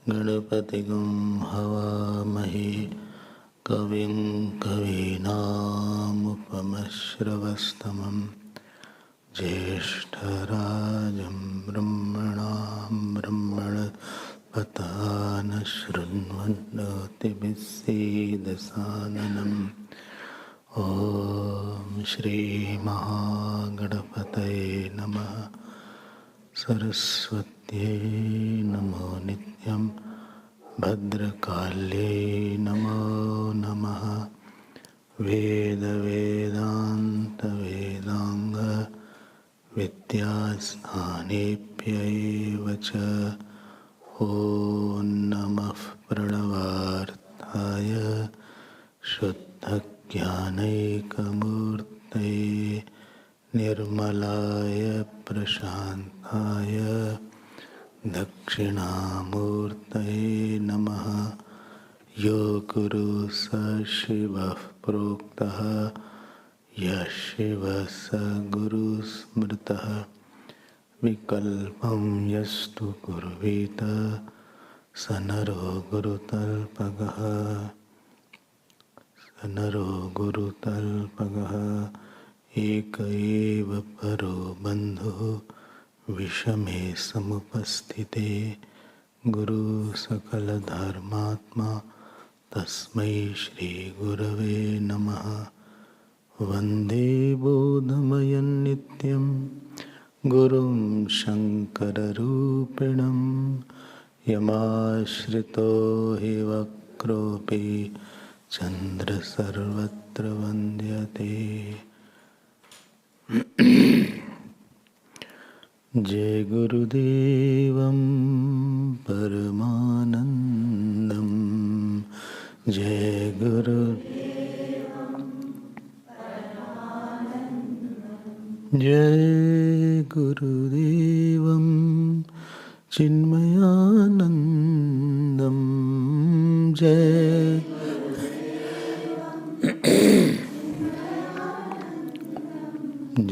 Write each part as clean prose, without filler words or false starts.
गणपतिगुं हवामहे कविं कवीनामुपमश्रवस्तमं ज्येष्ठराजं ब्रह्मणां ब्रह्मणस्पतान शृण्वन्नोतिभिस्सीदसादनम् ॐ श्रीमहागणपतये नमः। सरस्वत्यै नमो नित्यं भद्रकाल्यै नमो नमः। वेदवेदान्तवेदाङ्ग विद्यास्थानेभ्यैव च ॐ नमः प्रणवार्थाय शुद्धज्ञानैकमूर्तये निर्मलाय प्रशान्ताय दक्षिणामूर्तये नमः। यो गुरु स शिवः प्रोक्तः यः शिवः स गुरुस्मृतः विकल्पं यस्तु कुर्वीत स नरो गुरुतल्पगः एक एव परो बन्धुः विषमे समुपस्थिते गुरु सकलधर्मात्मा तस्मै श्री गुरवे नमः। वन्दे बोधमयं नित्यं गुरुं शङ्कररूपिणं यमाश्रितो हि वक्रोऽपि चन्द्रसर्वत्र वन्द्यते। जय गुरुदेवं परमानन्दं जय गुरुदेवं चिन्मयानन्दं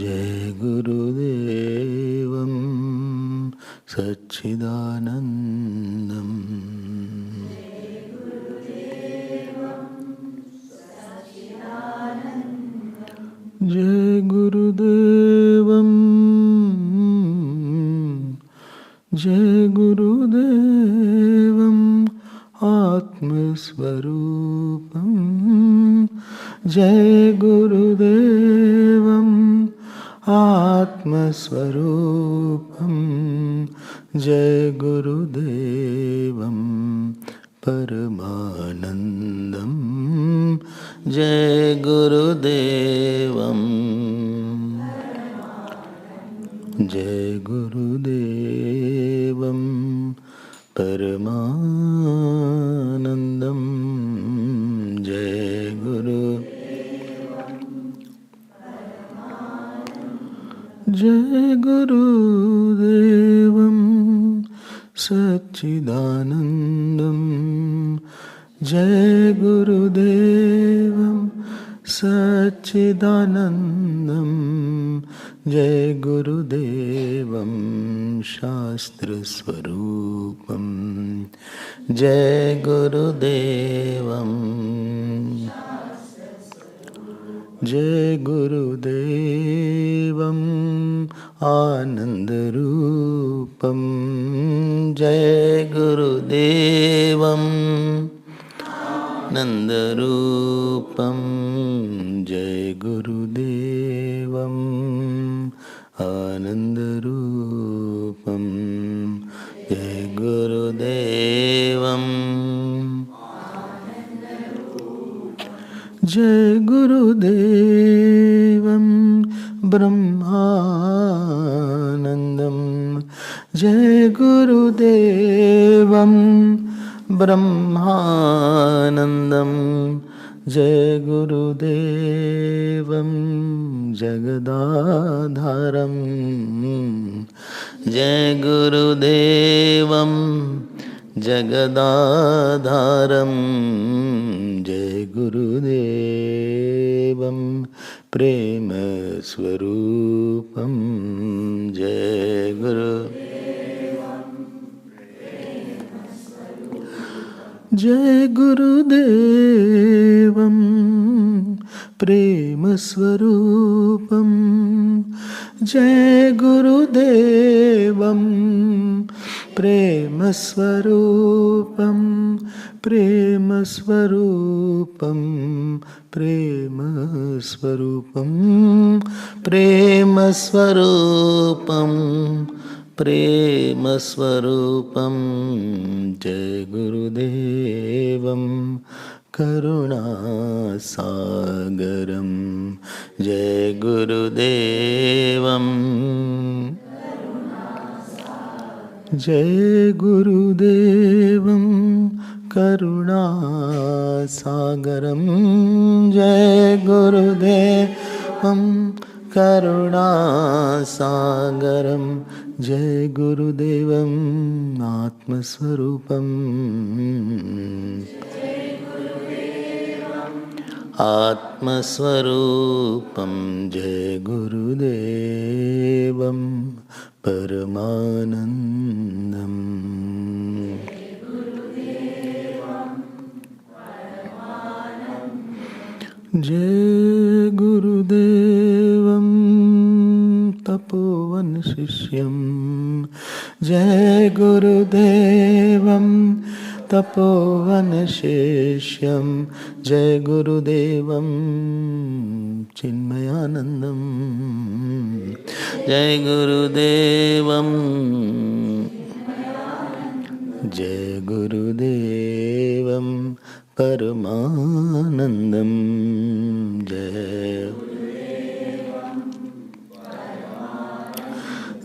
जय गुरुदेवं सच्चिदानन्दम्। जय गुरुदेवं आत्मस्वरूपं जय गुरुदेवं आत्मस्वरूपं जय गुरुदेवं परमानन्दं जय गुरुदेवं परमानन्दं जय गुरुदेवं सच्चिदानन्दं जय गुरुदेवं सच्चिदानन्दं जय गुरुदेवं शास्त्रस्वरूपं जय गुरुदेवं जय गुरुदेवं आनन्दरूपं जय गुरुदेवं नन्दरूपं जय गुरुदेवं आनन्दरूपं जय गुरुदेवं जय गुरुदेवं ब्रह्मानन्दं जय गुरुदेवं ब्रह्मानन्दं जय गुरुदेवं जगदाधारं जय गुरुदेवं जगदाधारं जय गुरुदेवं प्रेमस्वरूपं जय गुरु जय गुरुदेवं प्रेमस्वरूपं जय गुरुदेवं प्रेमस्वरूपं प्रेमस्वरूपं प्रेमस्वरूपं प्रेमस्वरूपं प्रेमस्वरूपं जय गुरुदेवं करुणासागरं जय गुरुदेवं जय गुरुदेवं करुणासागरं जय गुरुदेवं करुणासागरं जय गुरुदेवं आत्मस्वरूपं आत्मस्वरूपं जय गुरुदेवं परमानन्दम् जय गुरुदेवं तपोवन शिष्यं जय गुरुदेवं तपोवन शिष्यं जय गुरुदेवं चिन्मयानन्दं जय गुरुदेवं जय गुरुदेवं परमानन्दं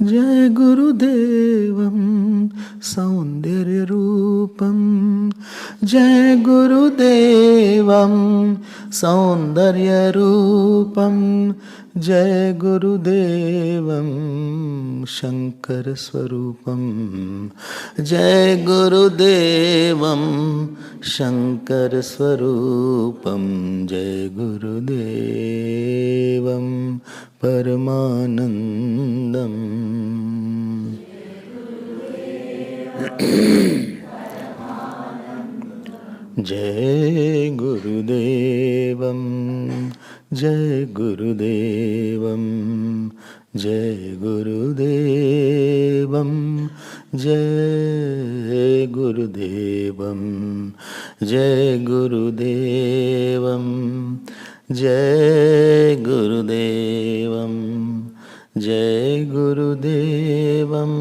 जय गुरुदेवं सौन्दर्यरूपं जय गुरुदेवं सौन्दर्यरूपं जय गुरुदेवं शङ्करस्वरूपं जय गुरुदेवं शङ्करस्वरूपं जय गुरुदेवं परमानन्दम् जय गुरुदेवं जय गुरुदेवं जय गुरुदेवं जय गुरुदेवं जय गुरुदेवं जय गुरुदेवं जय गुरुदेवं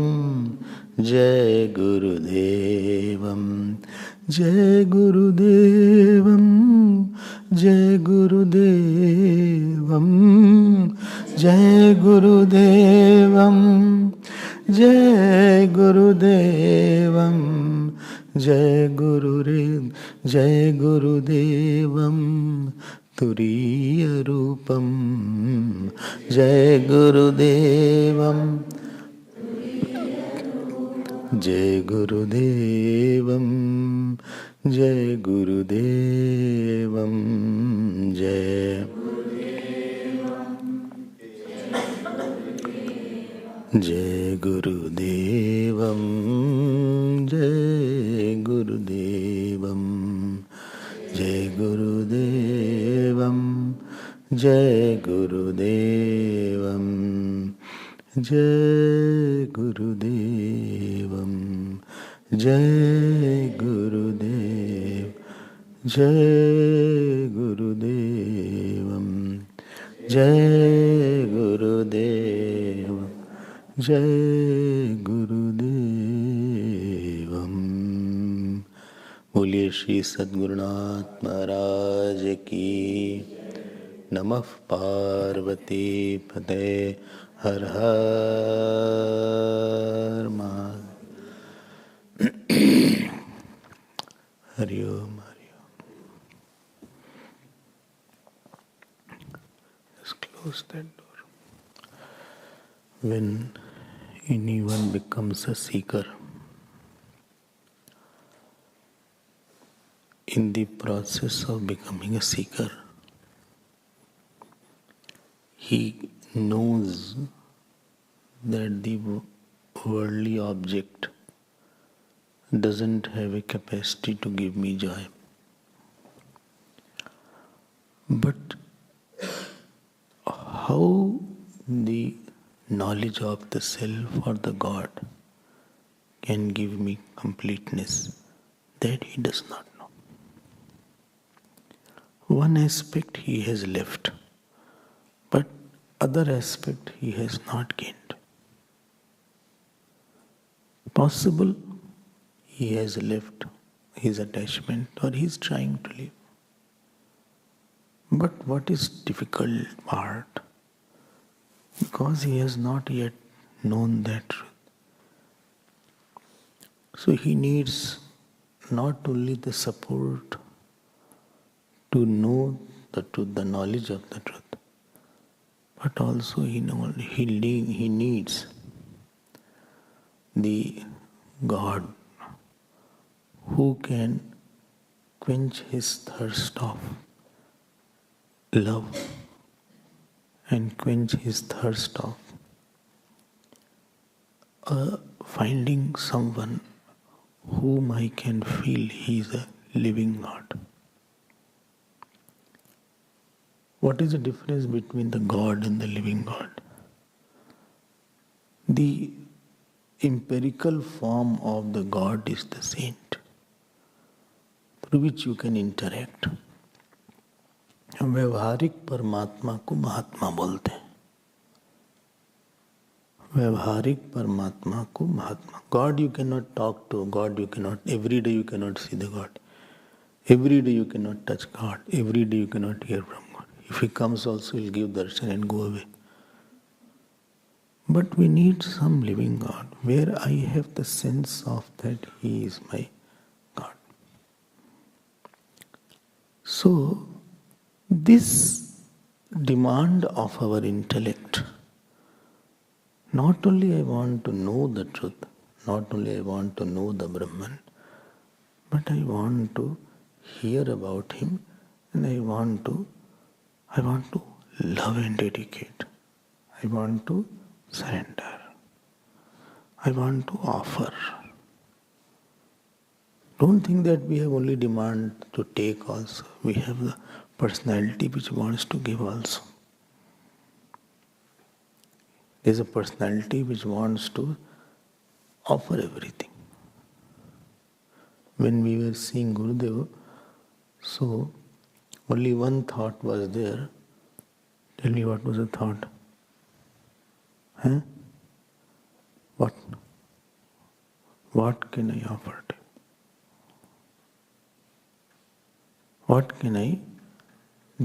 जय गुरुदेवं जय गुरुदेवं जय गुरुदेवं जय गुरुदेवं जय गुरुदेवं जय गुरुदेवं तुरीयरूपं जय गुरुदेवं जय गुरुदेवं जय गुरुदेवम जय जय गुरुदेवम जय गुरुदेवम जय गुरुदेवम जय गुरुदेवम जय गुरुदेवम जय गुरुदेव जय गुरुदेवम जय गुरुदेव जय गुरुदेवम। बोलिए श्री सद्गुरुनाथ महाराज की। नमः पार्वती पते हर हर महादेव। हरि ओम हरि ओम। Just close that door. When anyone becomes a seeker, in the process of becoming a seeker, he knows that the worldly object doesn't have a capacity to give me joy. But how the knowledge of the self or the God can give me completeness, that he does not know. One aspect he has left, but other aspect he has not gained. Possible he has left his attachment or he is trying to live. But what is difficult part? Because he has not yet known that truth. So he needs not only the support to know the truth, the knowledge of the truth, but also he needs the God who can quench his thirst of love and quench his thirst of finding someone whom I can feel he is a living God. What is the difference between the God and the living God? The empirical form of the God is the saint through which you can interact. व्यवहारिक परमात्मा को महात्मा बोलते हैं। व्यवहारिक परमात्मा को महात्मा। God you cannot talk to, God you cannot, every day you cannot see the God. Every day you cannot touch God. Every day you cannot hear from God. If he comes also, he'll give darshan and go away. But we need some living God where I have the sense of that he is my God. So, this demand of our intellect, not only I want to know the truth, not only I want to know the Brahman, but I want to hear about him and I want to love and dedicate. I want to surrender. I want to offer. Don't think that we have only demand to take also. We have the personality which wants to give also. There is a personality which wants to offer everything. When we were seeing Gurudev, so only one thought was there. Tell me what was the thought? Huh? What can I offer to you? What can I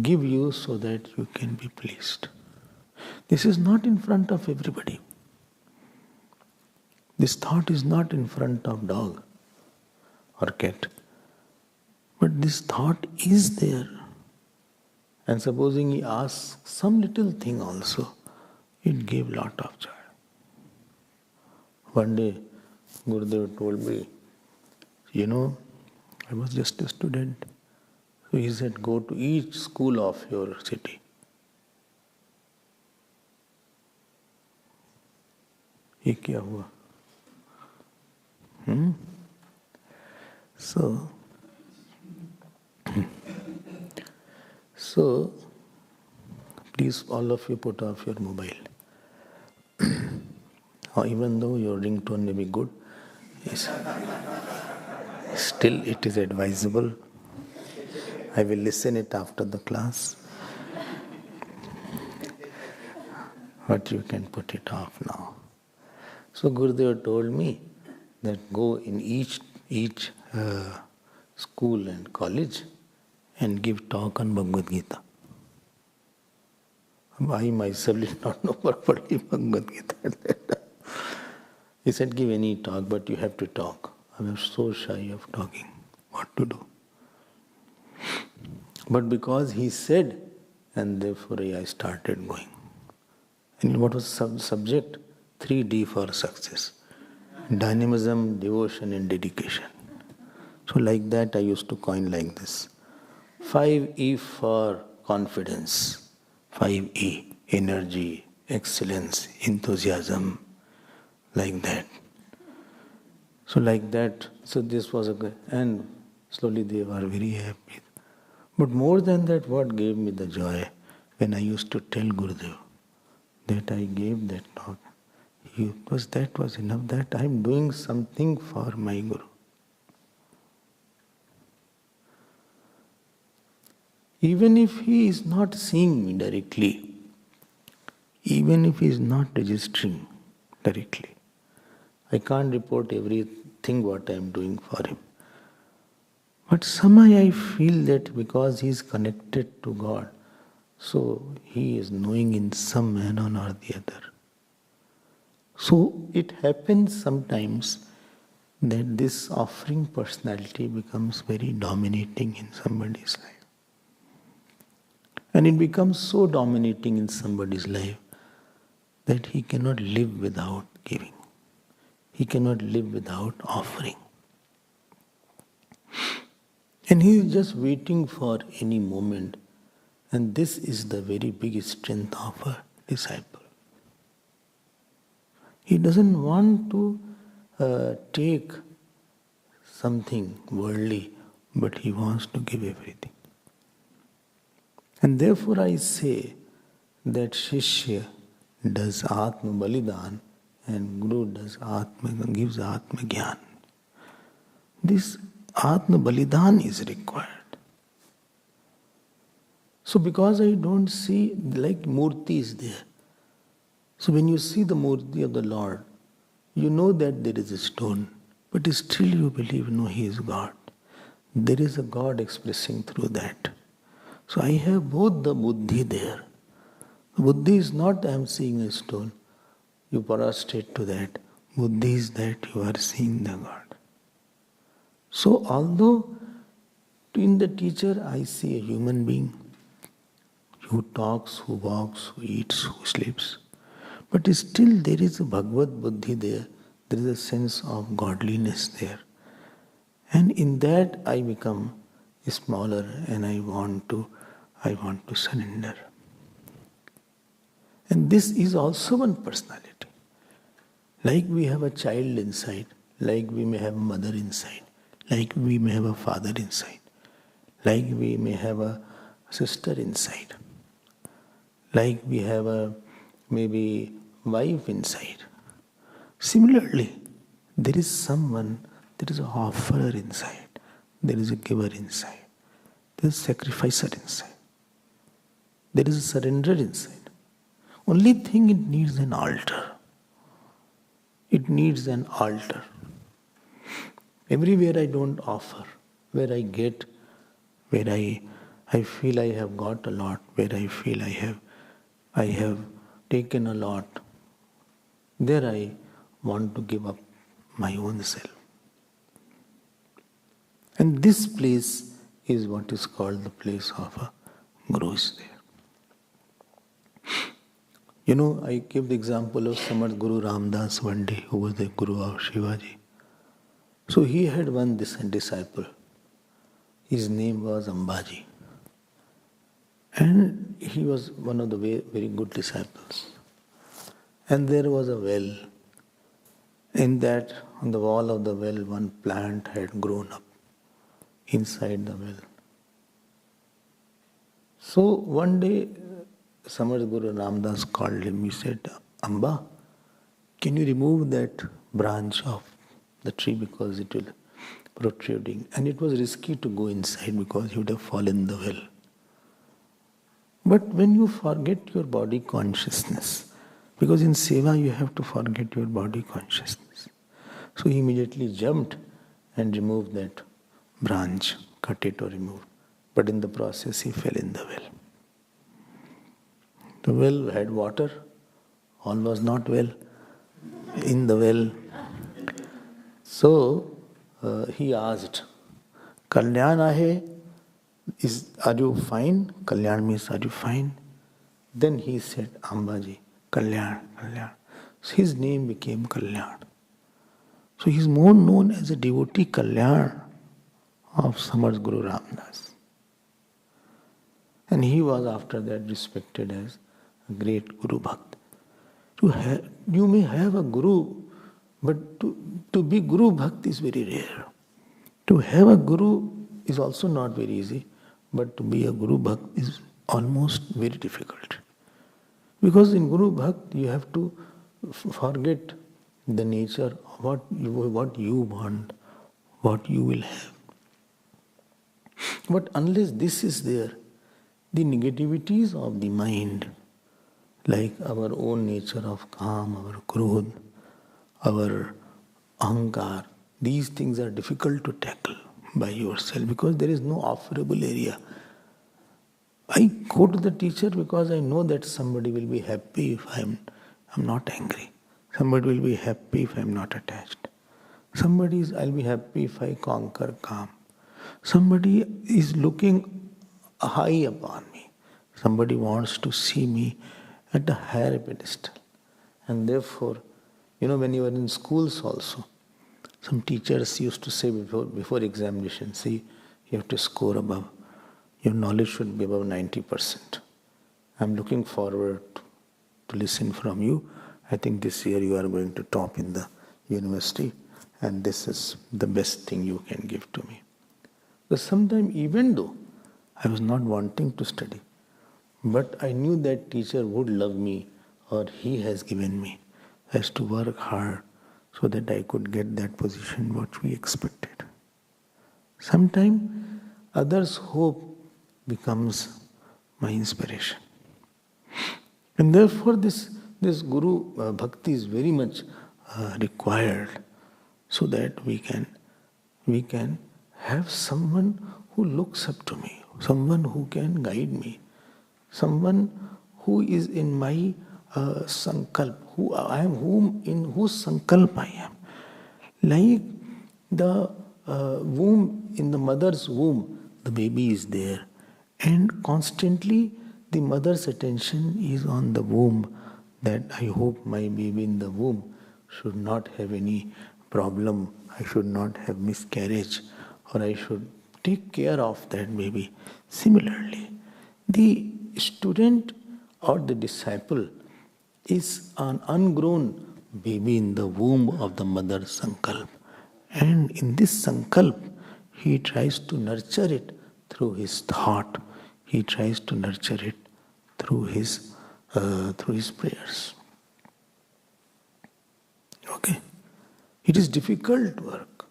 give you so that you can be pleased? This is not in front of everybody. This thought is not in front of dog or cat. But this thought is there. And supposing he asks some little thing also, it gave lot of joy. One day, Gurudev told me, I was just a student. So he said, go to each school of your city. ये क्या हुआ? So, please all of you put off your mobile. Or even though your ringtone may be good, still it is advisable. I will listen it after the class. But you can put it off now. So Gurudev told me that go in each school and college and give talk on Bhagavad Gita. I myself did not know properly Bhagavad Gita. He said, give any talk, but you have to talk. I was so shy of talking. What to do? But because he said, and therefore I started going. And what was subject? 3D for success. Dynamism, devotion and dedication. So like that I used to coin like this. 5E for confidence. 5E, energy, excellence, enthusiasm. Like that. So like that, so this was a good, and slowly they were very happy. But more than that, what gave me the joy, when I used to tell Gurudev that I gave that talk, that was enough, that I am doing something for my Guru. Even if he is not seeing me directly, even if he is not registering directly, I can't report everything what I am doing for him. But somehow I feel that because he is connected to God, so he is knowing in some manner or the other. So it happens sometimes that this offering personality becomes very dominating in somebody's life. And it becomes so dominating in somebody's life that he cannot live without giving. He cannot live without offering. And he is just waiting for any moment. And this is the very big strength of a disciple. He doesn't want to take something worldly, but he wants to give everything. And therefore I say that Shishya does Atma Balidan and Guru gives Atma Gyan. This Atma Balidan is required. So because I don't see, like Murti is there. So when you see the Murti of the Lord, you know that there is a stone, but still you believe, no, he is God. There is a God expressing through that. So I have both the buddhi there. Buddhi is not I am seeing a stone. You prostrate to that. Buddhi is that you are seeing the God. So although in the teacher I see a human being who talks, who walks, who eats, who sleeps, but still there is a Bhagavad Buddhi there. There is a sense of godliness there. And in that I become smaller and I want to surrender. And this is also one personality. Like we have a child inside, like we may have a mother inside, like we may have a father inside, like we may have a sister inside, like we have a maybe wife inside. Similarly, there is someone, there is an offerer inside, there is a giver inside, there is a sacrificer inside, there is a surrender inside. Only thing it needs an altar. It needs an altar. Everywhere I don't offer, where I get, where I feel I have got a lot, where I feel I have taken a lot, there I want to give up my own self. And this place is what is called the place of a Guru is there. You know, I give the example of Samat Guru Ramdas one day, who was the Guru of Shivaji. So he had one disciple. His name was Ambaji. And he was one of the very good disciples. And there was a well. In that, on the wall of the well, one plant had grown up inside the well. So one day, Samart Guru Ramdas called him. He said, Amba, can you remove that branch of the tree because it will protruding? And it was risky to go inside because he would have fallen in the well. But when you forget your body consciousness, because in seva you have to forget your body consciousness. So he immediately jumped and removed that branch, cut it or removed. But in the process he fell in the well. The well had water, all was not well in the well. So he asked, Kalyan ahe, are you fine? Kalyan means, are you fine? Then he said, Ambaji, Kalyan, Kalyan. So his name became Kalyan. So he is more known as a devotee Kalyan of Samart Guru Ramdas. And he was after that respected as a great Guru Bhakt. You may have a Guru, but to be Guru Bhakt is very rare. To have a Guru is also not very easy, but to be a Guru Bhakt is almost very difficult. Because in Guru Bhakt you have to forget the nature of what you want, what you will have. But unless this is there, the negativities of the mind, like our own nature of calm, our krodh, our ahankar, these things are difficult to tackle by yourself because there is no offerable area. I go to the teacher because I know that somebody will be happy if I'm not angry. Somebody will be happy if I'm not attached. I'll be happy if I conquer calm. Somebody is looking high upon me. Somebody wants to see me at a higher pedestal. And therefore, when you were in schools also, some teachers used to say before examination, see, you have to score above. Your knowledge should be above 90%. I'm looking forward to listen from you. I think this year you are going to top in the university and this is the best thing you can give to me. Because sometimes even though I was not wanting to study, but I knew that teacher would love me or he has given me. I has to work hard so that I could get that position what we expected. Sometimes others' hope becomes my inspiration. And therefore this Guru Bhakti is very much required so that we can have someone who looks up to me, someone who can guide me, someone who is in my sankalp, who I am, in whose sankalp I am. Like the womb, in the mother's womb, the baby is there. And constantly the mother's attention is on the womb, that I hope my baby in the womb should not have any problem, I should not have miscarriage, or I should take care of that baby. Similarly, the student or the disciple is an ungrown baby in the womb of the mother's sankalp. And in this sankalp, he tries to nurture it through his thought. He tries to nurture it through his prayers. Okay? It is difficult work.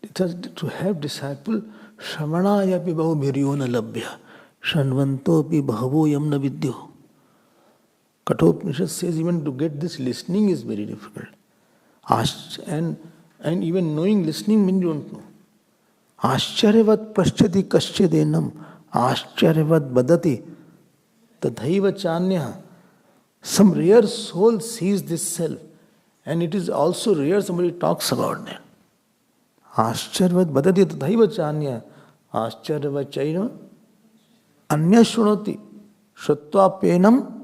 It has to have disciple. Shravanaya pi bahu bhiryona labhya. Shanvanto pi bhavo yamna vidyo. Kathopanishad says even to get this listening is very difficult. And even knowing listening means you don't know. Ascharyavat paschati kaschadenam. Ascharyavat badati. Tadhaiva chanya. Some rare soul sees this self. And it is also rare somebody talks about that. Ascharyavat badati tadhaiva chanya. Ascharyavat chaina. Anya shunoti. Shrutva penam.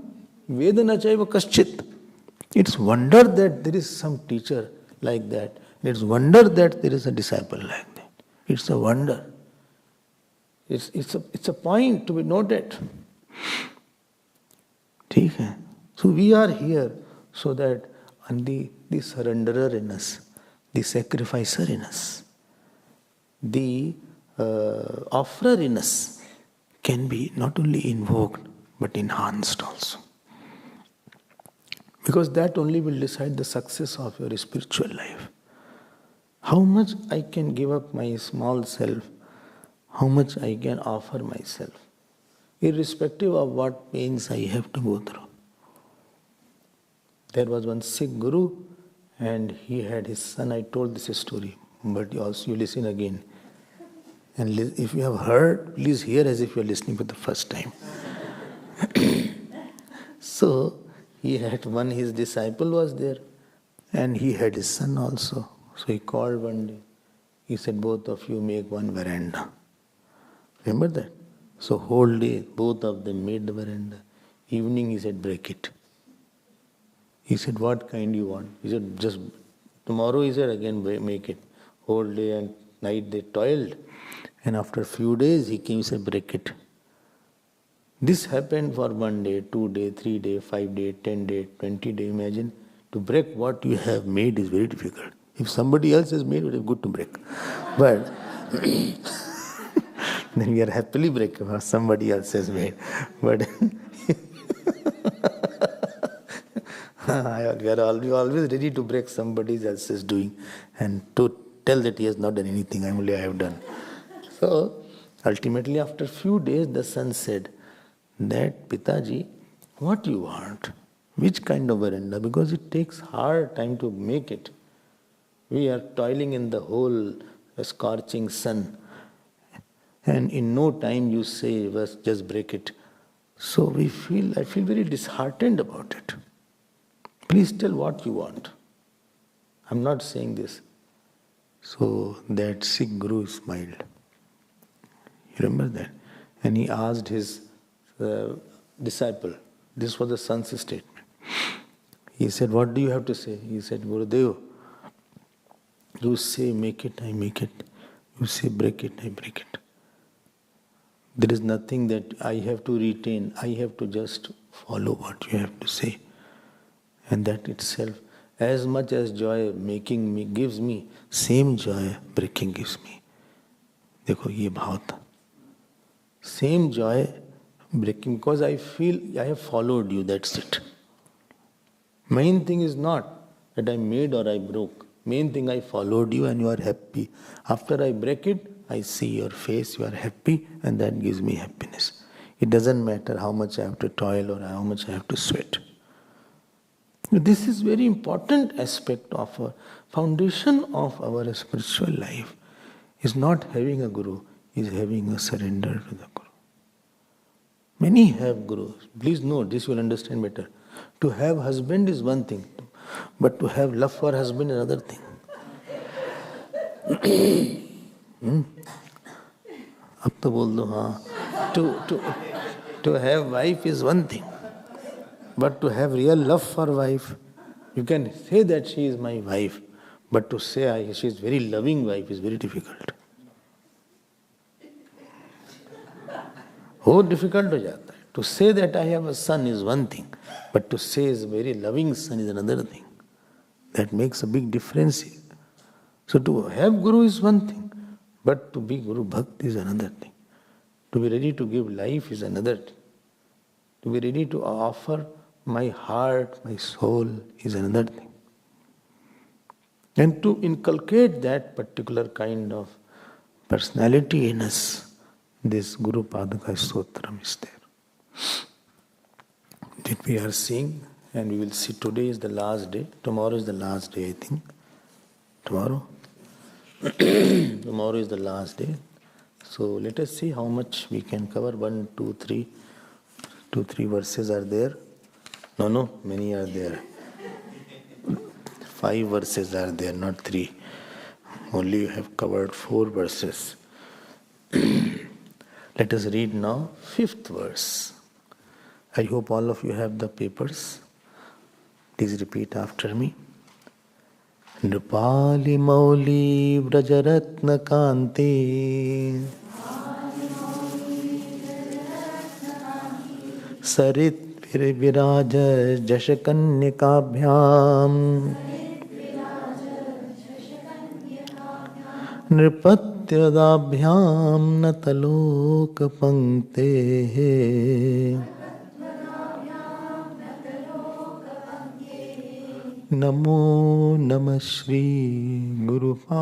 Vedana chaiva kaschit. It's wonder that there is some teacher like that. It's wonder that there is a disciple like that. It's a wonder. It's a point to be noted. ठीक है? So we are here so that and the surrenderer in us, the sacrificer in us, the offerer in us can be not only invoked but enhanced also. Because that only will decide the success of your spiritual life. How much I can give up my small self, how much I can offer myself, irrespective of what pains I have to go through. There was one Sikh Guru and he had his son. I told this story, but you listen again. And if you have heard, please hear as if you are listening for the first time. So, he had his disciple was there and he had his son also. So he called one day. He said, both of you make one veranda. Remember that? So whole day, both of them made the veranda. Evening, he said, break it. He said, what kind you want? He said, just tomorrow, he said, again make it. Whole day and night they toiled. And after a few days, he came and said, break it. This happened for 1 day, 2 days, 3 days, 5 days, 10 days, 20 days. Imagine, to break what you have made is very difficult. If somebody else has made it, it's good to break. But then we are happily breaking what somebody else has made. But we are always ready to break somebody else's doing and to tell that he has not done anything, only I have done. So, ultimately after few days, the son said that, Pitaji, what you want? Which kind of veranda? Because it takes hard time to make it. We are toiling in the whole scorching sun. And in no time you say, just break it. So I feel very disheartened about it. Please tell what you want. I'm not saying this. So that Sikh Guru smiled. You remember that? And he asked his disciple, this was the son's statement. He said, what do you have to say? He said, Gurudev, you say make it, I make it. You say break it, I break it. There is nothing that I have to retain. I have to just follow what you have to say. And that itself, as much as joy making me gives me, same joy breaking gives me. देखो ये भाव था. Same joy breaking, because I feel I have followed you, that's it. Main thing is not that I made or I broke. Main thing, I followed you and you are happy. After I break it, I see your face, you are happy, and that gives me happiness. It doesn't matter how much I have to toil or how much I have to sweat. This is very important aspect of a foundation of our spiritual life. Is not having a guru, is having a surrender to the guru. Many have gurus. Please know, this you will understand better. To have husband is one thing, but to have love for husband is another thing. अब तो बोल दो हाँ. To have wife is one thing, but to have real love for wife, you can say that she is my wife, but to say she is very loving wife is very difficult. बहुत difficult हो जाता है. To say that I have a son is one thing, but to say is a very loving son is another thing. That makes a big difference. So to have guru is one thing, but to be guru bhakt is another thing. To be ready to give life is another thing. To be ready to offer my heart, my soul is another thing. And to inculcate that particular kind of personality in us, this Guru Padaka Stotram is there. That we are seeing, and we will see today is the last day. Tomorrow is the last day, I think. Tomorrow? Tomorrow is the last day. So let us see how much we can cover. 1, 2, 3. 2, 3 verses are there. No, many are there. 5 verses are there, not 3. Only you have covered 4 verses. Let us read now 5th verse. I hope all of you have the papers. Please repeat after me. Nrupali Mauli Vrajaratna Kanti सरित विराज जश कन्यकाभ्याम नृपत्यदाभ्याम नतलोक पंक्ते नमो नमः श्री गुरुपादुकाभ्याम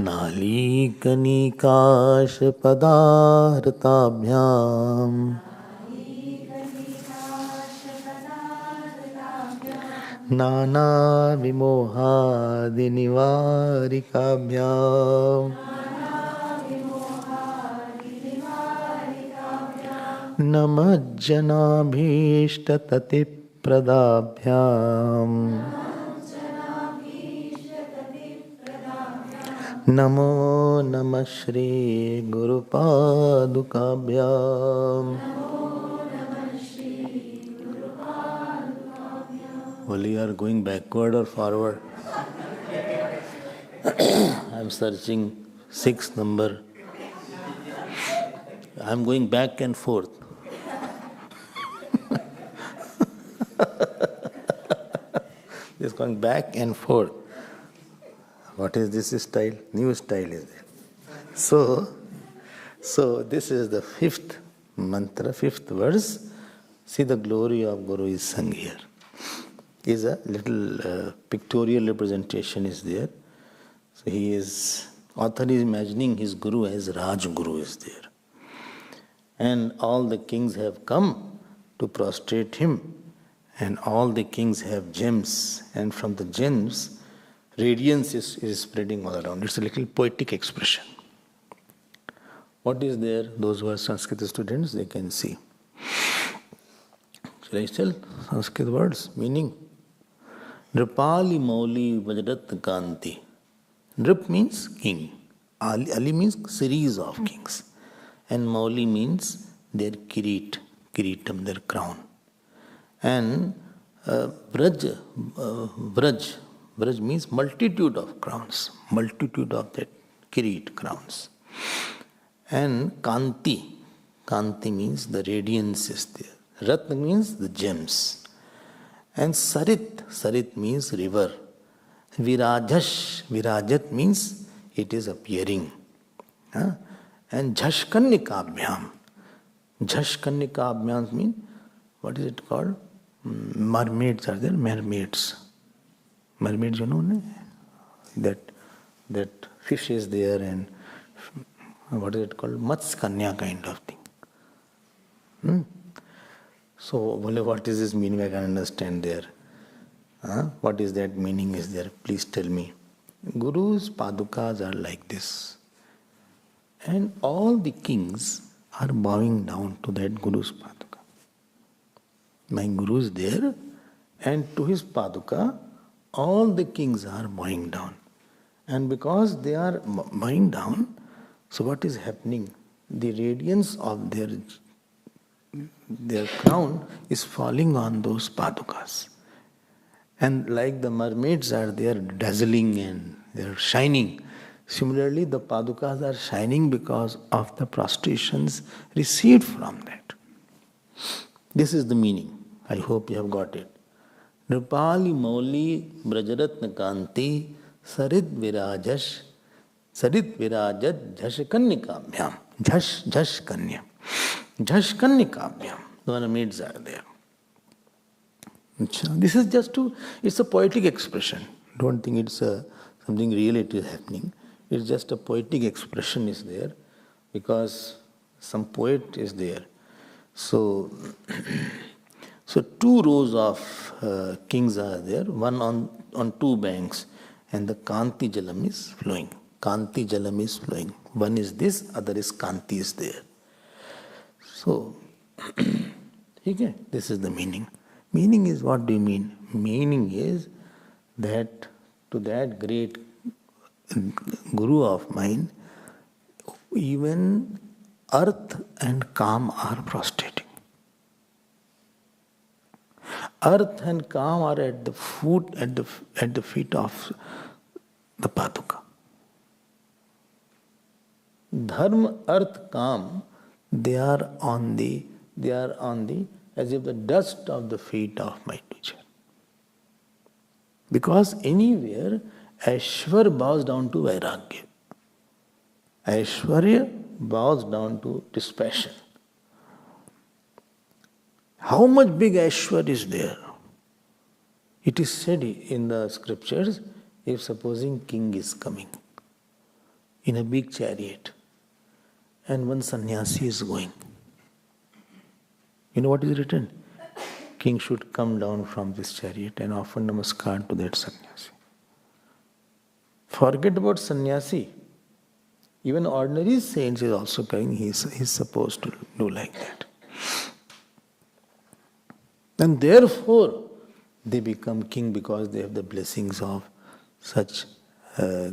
नालीकनिकाश पदार्थाभ्याम नाना विमोहादिनिवारिकाभ्याम नमज्जनाभीष्टततिप्रदाभ्याम नमो नमः Shri गुरुपादुकाभ्याम Well, you are going backward or forward? I am searching 6 number. I am going back and forth. It's going back and forth. What is this style? New style is there. So this is the 5th mantra, 5th verse. See, the glory of Guru is sung here. Is a little pictorial representation is there. So author is imagining his Guru as Raj Guru is there. And all the kings have come to prostrate him, and all the kings have gems, and from the gems, radiance is spreading all around. It's a little poetic expression. What is there? Those who are Sanskrit students, they can see. Shall I tell Sanskrit words, meaning? Nripali Mauli Vajrat Kanti. Nrip means king. Ali means series of kings. And Mauli means their kiritam, their crown. And Vraj means multitude of crowns, multitude of that kirit crowns. And Kanti means the radiance is there. Ratna means the gems. And Sarit means river. Virajat means it is appearing. And Jashkannikabhyam means, what is it called? Mermaids are there, mermaids. Mermaids, you know, that fish is there, and what is it called? Matskanya kind of thing. So, what is this meaning? I can understand there. What is that meaning is there? Please tell me. Guru's padukas are like this. And all the kings are bowing down to that Guru's paduka. My Guru is there, and to his paduka, all the kings are bowing down. And because they are bowing down, so what is happening? The radiance of their crown is falling on those padukas. And like the mermaids are there dazzling and they are shining, similarly the padukas are shining because of the prostrations received from that. This is the meaning. I hope you have got it. Nripali Mauli Brajaratna Kanti Sarit Virajat Jashkannikabhyam. Jashkannikabhyam. The mermaids are there. This is it's a poetic expression. Don't think it's something real it is happening. It's just a poetic expression is there because some poet is there. So 2 rows of kings are there, one on 2 banks, and the Kanti Jalam is flowing. Kanti Jalam is flowing. One is this, other is Kanti is there. So, this is the meaning. Meaning is, what do you mean? Meaning is that to that great Guru of mine, even earth and calm are prostrating. Earth and calm are at the feet of the Paduka. Dharma, Arth, Kam, they are on the, as if the dust of the feet of my teacher. Because anywhere, Aishwar bows down to Vairagya. Aishwarya bows down to dispassion. How much big Aishwar is there? It is said in the scriptures, if supposing king is coming in a big chariot and one sannyasi is going, you know what is written? King should come down from this chariot and offer namaskar to that sannyasi. Forget about sannyasi. Even ordinary saints is also coming, he is supposed to do like that. And therefore, they become king because they have the blessings of such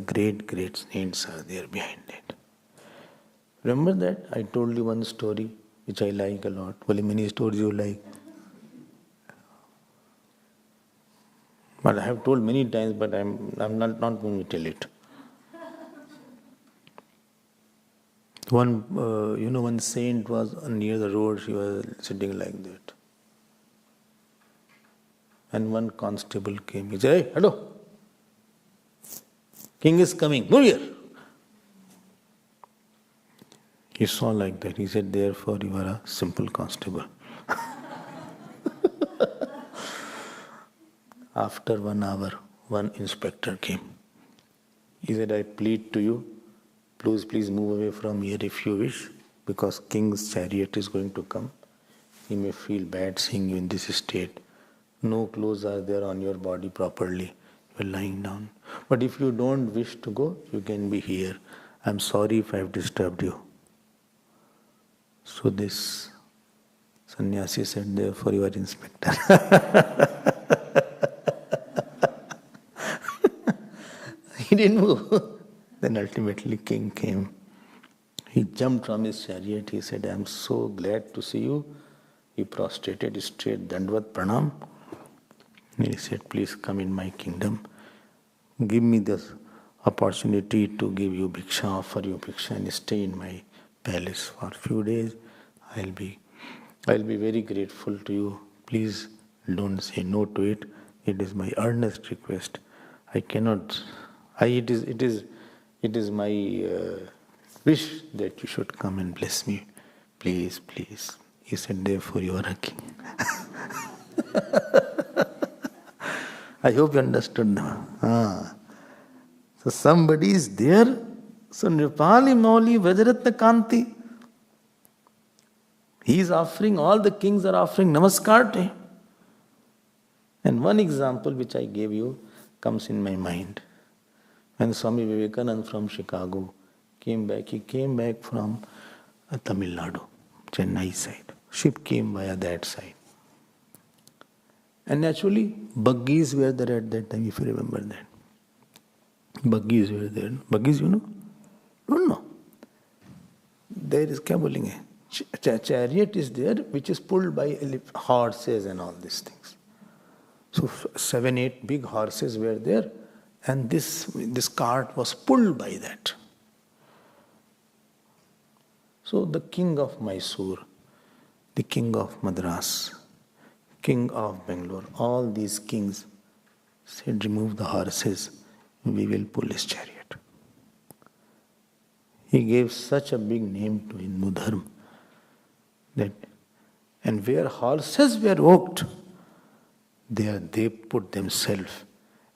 great saints are there behind it. Remember that? I told you one story which I like a lot. Well, many stories you like. But I have told many times, but I'm not going to tell it. One saint was near the road, she was sitting like that. And one constable came. He said, "Hey, hello. King is coming. Move here." He saw like that. He said, "Therefore you are a simple constable." After 1 hour, one inspector came. He said, "I plead to you, please move away from here if you wish, because king's chariot is going to come. He may feel bad seeing you in this state. No clothes are there on your body properly. You are lying down. But if you don't wish to go, you can be here. I'm sorry if I have disturbed you." So this sannyasi said, "Therefore you are inspector." He didn't move. Then ultimately king came. He jumped from his chariot. He said, "I'm so glad to see you." He prostrated straight, Dandvat Pranam. And he said, "Please come in my kingdom. Give me this opportunity to give you bhiksha, offer you bhiksha, and stay in my palace for a few days. I'll be very grateful to you. Please don't say no to it. It is my earnest request. I cannot. It is my wish that you should come and bless me. Please." He said, "Therefore you are a king." I hope you understood now. So somebody is there. So Nripali Mauli Vajratna Kanti. He is offering, all the kings are offering namaskar to him. And one example which I gave you comes in my mind. When Swami Vivekananda from Chicago came back, he came back from Tamil Nadu, Chennai side. Ship came via that side. And naturally, buggies were there at that time, if you remember that. Buggies were there. Buggies, you know? Don't know. There is, kya bolenge? Chariot is there, which is pulled by horses and all these things. So 7, 8 big horses were there, and this cart was pulled by that. So the king of Mysore, the king of Madras, king of Bangalore, all these kings said, "Remove the horses, we will pull his chariot." He gave such a big name to Hindu Dharma that, and where horses were walked, there they put themselves,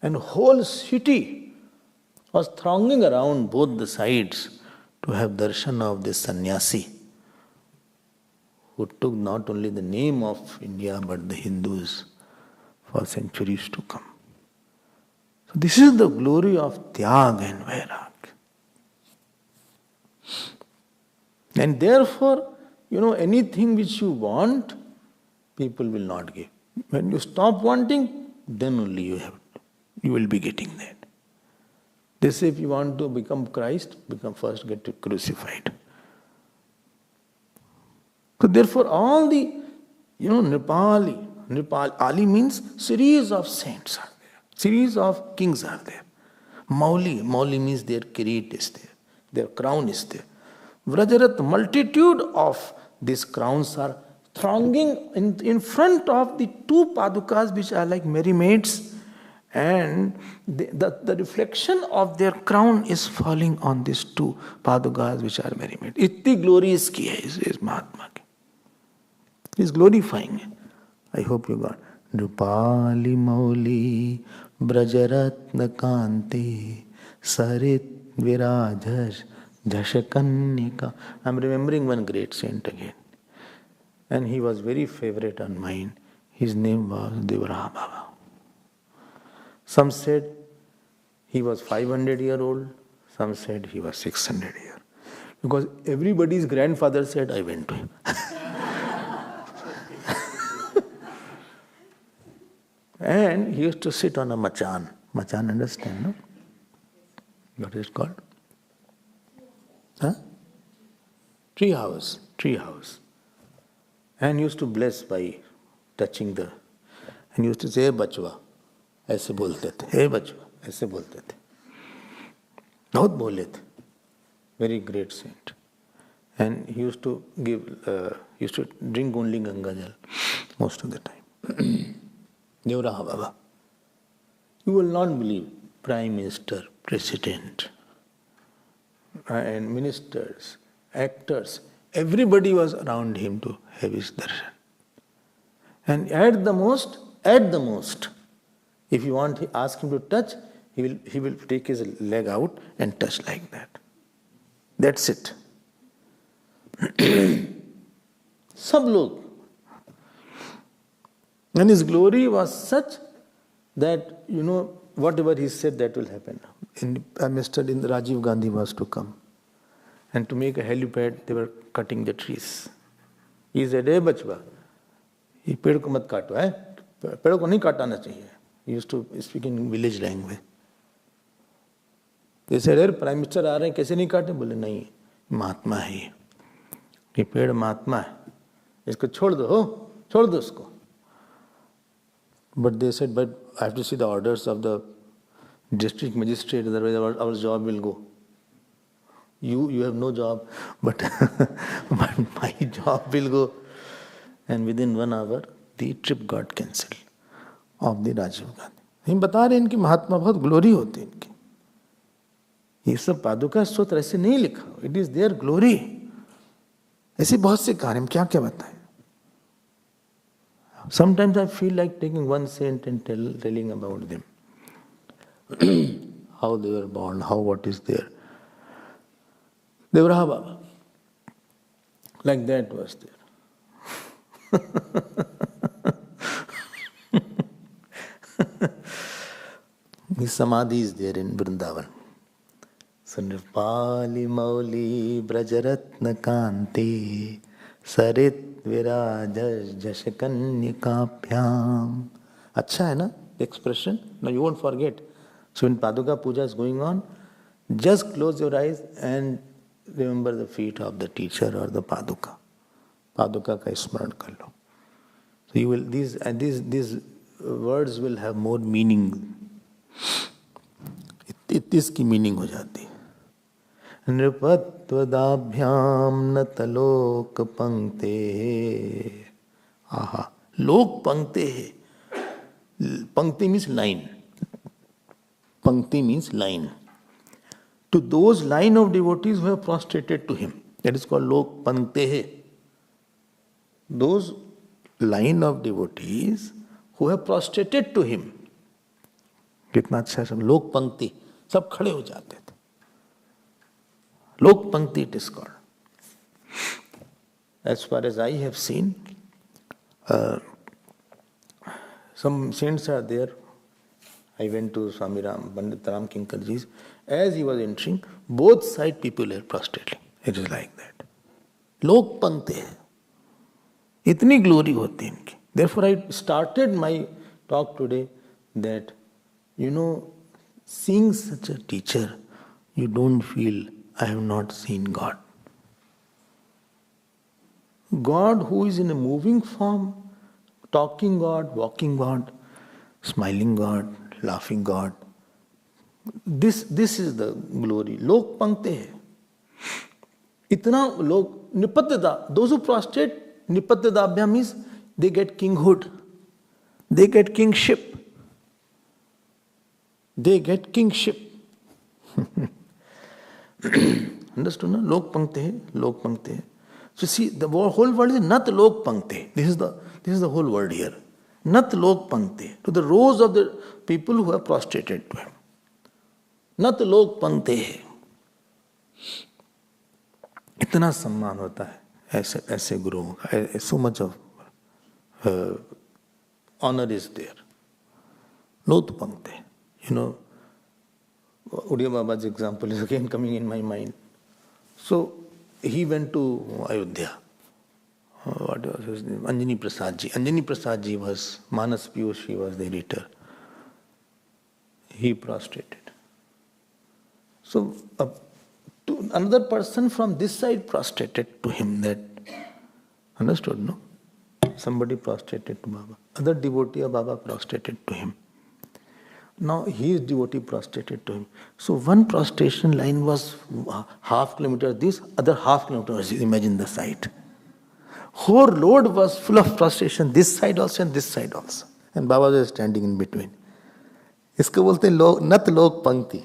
and whole city was thronging around both the sides to have darshan of this sannyasi who took not only the name of India but the Hindus for centuries to come. So this is the glory of Tyag and Vairag. And therefore, anything which you want, people will not give. When you stop wanting, then only you will be getting that. They say if you want to become Christ, first get crucified. So therefore all the, Nepali, Ali means series of saints are there. Series of kings are there. Mauli means their kirit is there. Their crown is there. Vrajarat, multitude of these crowns are thronging in front of the two padukas which are like merry maids, and the reflection of their crown is falling on these two padukas which are merry maids. Itni glory iski hai, is Mahatma ki. He is glorifying it. I hope you got. Nrupali Mauli Brajaratna Kanti Sarit Virajas Jashakannika. I am remembering one great saint again. And he was very favorite on mine. His name was Devaraha Baba. Some said he was 500-year-old. Some said he was 600-year. Because everybody's grandfather said, I went to him. And he used to sit on a machan. Machan, understand, no? What is it called? Huh? Tree house. Tree house. And he used to bless by touching the... And he used to say, hey bachwa. ऐसे बोलते थे. Hey bachwa. ऐसे बोलते थे. बहुत बोले थे. Very great saint. And he used to used to drink only Ganga Jal most of the time. Devaraha Baba. You will not believe, Prime Minister, President, and ministers, actors, everybody was around him to have his darshan. And at the most, if you want to ask him to touch, he will take his leg out and touch like that. That's it. Sab log. And his glory was such that, whatever he said, that will happen. Prime Minister Rajiv Gandhi was to come. And to make a helipad, they were cutting the trees. He said, hey bachwa, ye ped ko mat kaato, hai? Ped ko nahi kaatana chahiye. He used to speak in village language. They said, hey, Prime Minister aa rahe hain, kaise nahi kaate? Bole, nahi, Mahatma hai. Ye ped Mahatma hai. Isko chhod do usko. But they said, but I have to see the orders of the district magistrate, otherwise our job will go. You have no job, but my job will go. And within 1 hour, the trip got cancelled of the Rajiv Gandhi. हम बता रहे हैं इनकी महात्मा बहुत glory होती है इनकी. ये सब पादुका स्तोत्र ऐसे नहीं लिखा. It is their glory. ऐसे बहुत से कार्य हम क्या क्या बताएं. Sometimes I feel like taking one saint and telling about them. How they were born, what is there. Devaraha Baba. Like that was there. His samadhi is there in Vrindavan. So Nirpali Mauli Brajaratna Kanti Sarit Virajas Jasakanyakapyam. Acha hai na, the expression? Now you won't forget. So when Paduka Puja is going on, just close your eyes and remember the feet of the teacher or the Paduka. Paduka ka smaran kar lo. So you will, these words will have more meaning. इसकी meaning हो जाती है. नृपत्वदाभ्याम नतलोक पंक्ते. आहा, लोक पंक्ते है. Pankti means line. Pankti means line. To those line of devotees who have prostrated to him. That is called lok pankte. Those line of devotees who have prostrated to him. कितना अच्छा है सब. लोक पंक्ति सब खड़े हो जाते थे. लोक पंक्ति it is called. As far as I have seen, some saints are there. I went to Swami Pandit Ram Kinkarji's. As he was entering, both side people are prostrating. It is like that. Lok pankte hai. Itni glory hoti inki. Therefore, I started my talk today that, seeing such a teacher, you don't feel, I have not seen God. God who is in a moving form, talking God, walking God, smiling God, laughing God. This is the glory. Lok pankte hai. इतना लोग निपत्यता, those who prostrate, nipatyadabhyam means they get kinghood, they get kingship, they get kingship. Understood? No? Lok pankte hai, lok pankte hai. So see, the whole word is nat lok pankte. This is the whole word here. Nat lok pankte. To the rows of the people who have prostrated to him. Nat lok pankte hai. इतना सम्मान होता है ऐसे ऐसे गुरुओं का. So much of honor is there. Lot pankte. You know, Udiya Baba's example is again coming in my mind. So he went to Ayodhya. What was his name? Anjani Prasad ji. Anjani Prasad ji was Manas Piyush, he was the editor. He prostrated. So another person from this side prostrated to him. That understood, no? Somebody prostrated to Baba. Other devotee of Baba prostrated to him. Now his devotee prostrated to him. So one prostration line was half kilometer this, other half kilometer. Imagine the sight. Whole road was full of prostration, this side also and this side also. And Baba was standing in between. इसको बोलते हैं नत लोक पंक्ति.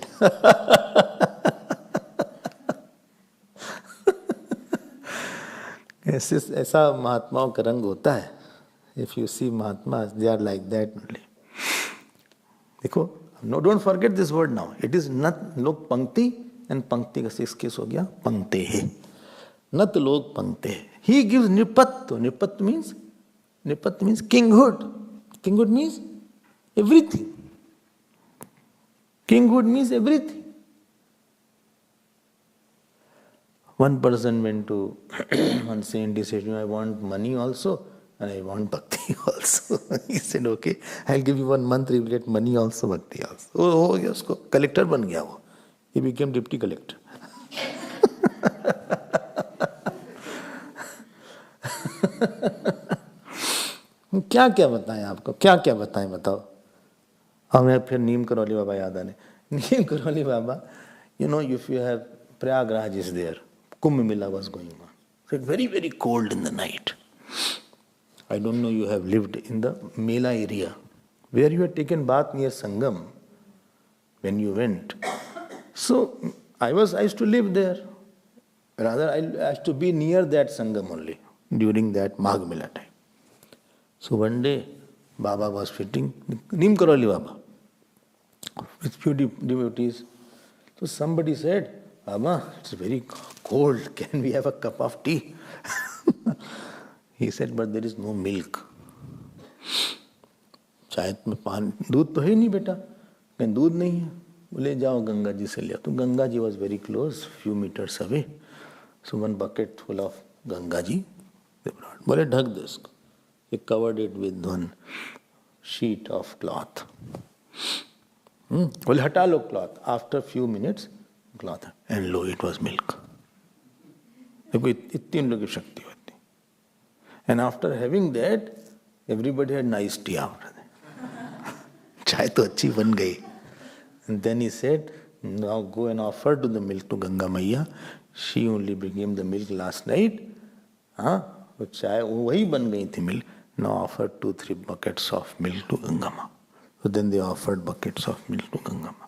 ऐसा महात्माओं का रंग होता है. If you see Mahatmas, they are like that only. देखो, no, don't forget this word now. It is nat lok pankti and pankti का 6 case हो गया pankte hai. Nat lok pankte hai. He gives nipatto. Nipatto means kinghood. Kinghood means everything. Kinghood means everything. One person went to one saint, he said, I want money also and I want bhakti also. He said, okay, I'll give you 1 month, you will get money also, bhakti also. Oh, हो गया उसको, collector बन गया वो. He became deputy collector. क्या क्या बताएं आपको, क्या क्या बताएं बताओ. हमें फिर नीम करौली बाबा याद आने. नीम करौली बाबा, you know, if you have Prayagraj is there, Kumbh Mela was going on. So it's very, very cold in the night. I don't know, you have lived in the Mela area, where you had taken bath near Sangam when you went. So I used to live there. Rather, I used to be near that Sangam only during that Magh Mela time. So one day, Baba was sitting, Neem Karoli Baba, with few devotees. So somebody said, Baba, it's very cold, can we have a cup of tea? He said, but there is no milk. चाय में पानी, दूध तो है नहीं बेटा. कहीं दूध नहीं है. बोले जाओ गंगा जी से ले आओ. तो Ganga ji was very close, few meters away. So one bucket full of Ganga ji they brought. बोले ढक दो इसको. He covered it with one sheet of cloth. बोले हटा लो cloth. After few minutes, cloth, and lo, it was milk. देखो इतनी उन लोगों की शक्ति होती. And after having that, everybody had nice tea after that. चाय तो अच्छी बन गई. And then he said, now go and offer to the milk to Ganga Maiya. She only became the milk last night. हाँ, वो चाय वही बन गई थी milk. Now offer 2-3 buckets of milk to Ganga Ma. So then they offered buckets of milk to Ganga Ma.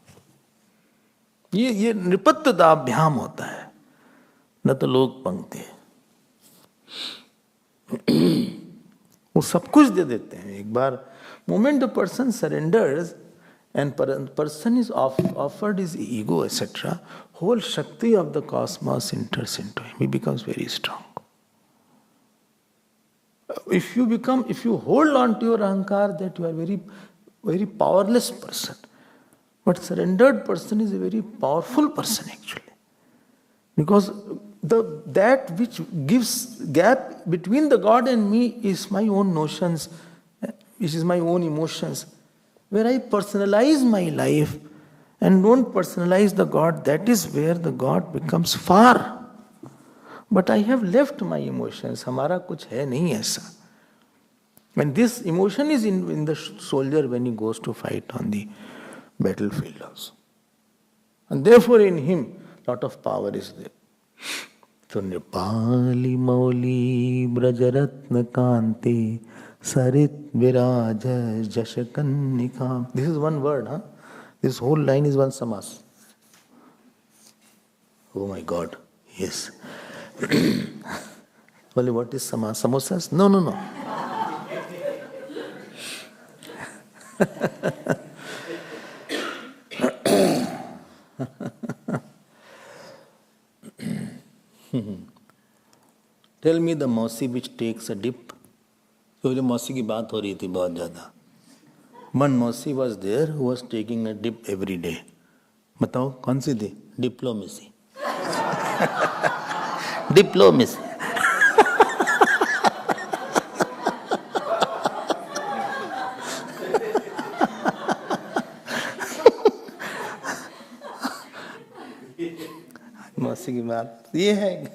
ये निपत्यताभ्याम होता है, न तो लोग पंक्ति. वो सब कुछ दे देते हैं एक बार. Moment the person surrenders and person is offered his ego, etc., whole Shakti of the cosmos enters into him. He becomes very strong. If you hold on to your ahankar, that you are very, very powerless person. But surrendered person is a very powerful person actually. Because that which gives gap between the God and me is my own notions, which is my own emotions. Where I personalize my life and don't personalize the God, that is where the God becomes far. But I have left my emotions. हमारा कुछ है नहीं ऐसा. And this emotion is in the soldier when he goes to fight on the battlefield also. And therefore in him, lot of power is there. So Nirpali Mauli Brajaratna Kante Sarit Viraja Jashakannika. This is one word, huh? This whole line is one samas. Oh my God, yes. Only what is samas? Samosas? No, no, no. Tell me the mausi which takes a dip. तो बोले मौसी की बात हो रही थी बहुत ज़्यादा. One mausi was there who was taking a dip every day. बताओ कौन सी थी? Diplomacy. Diplomacy. मौसी की बात ये है.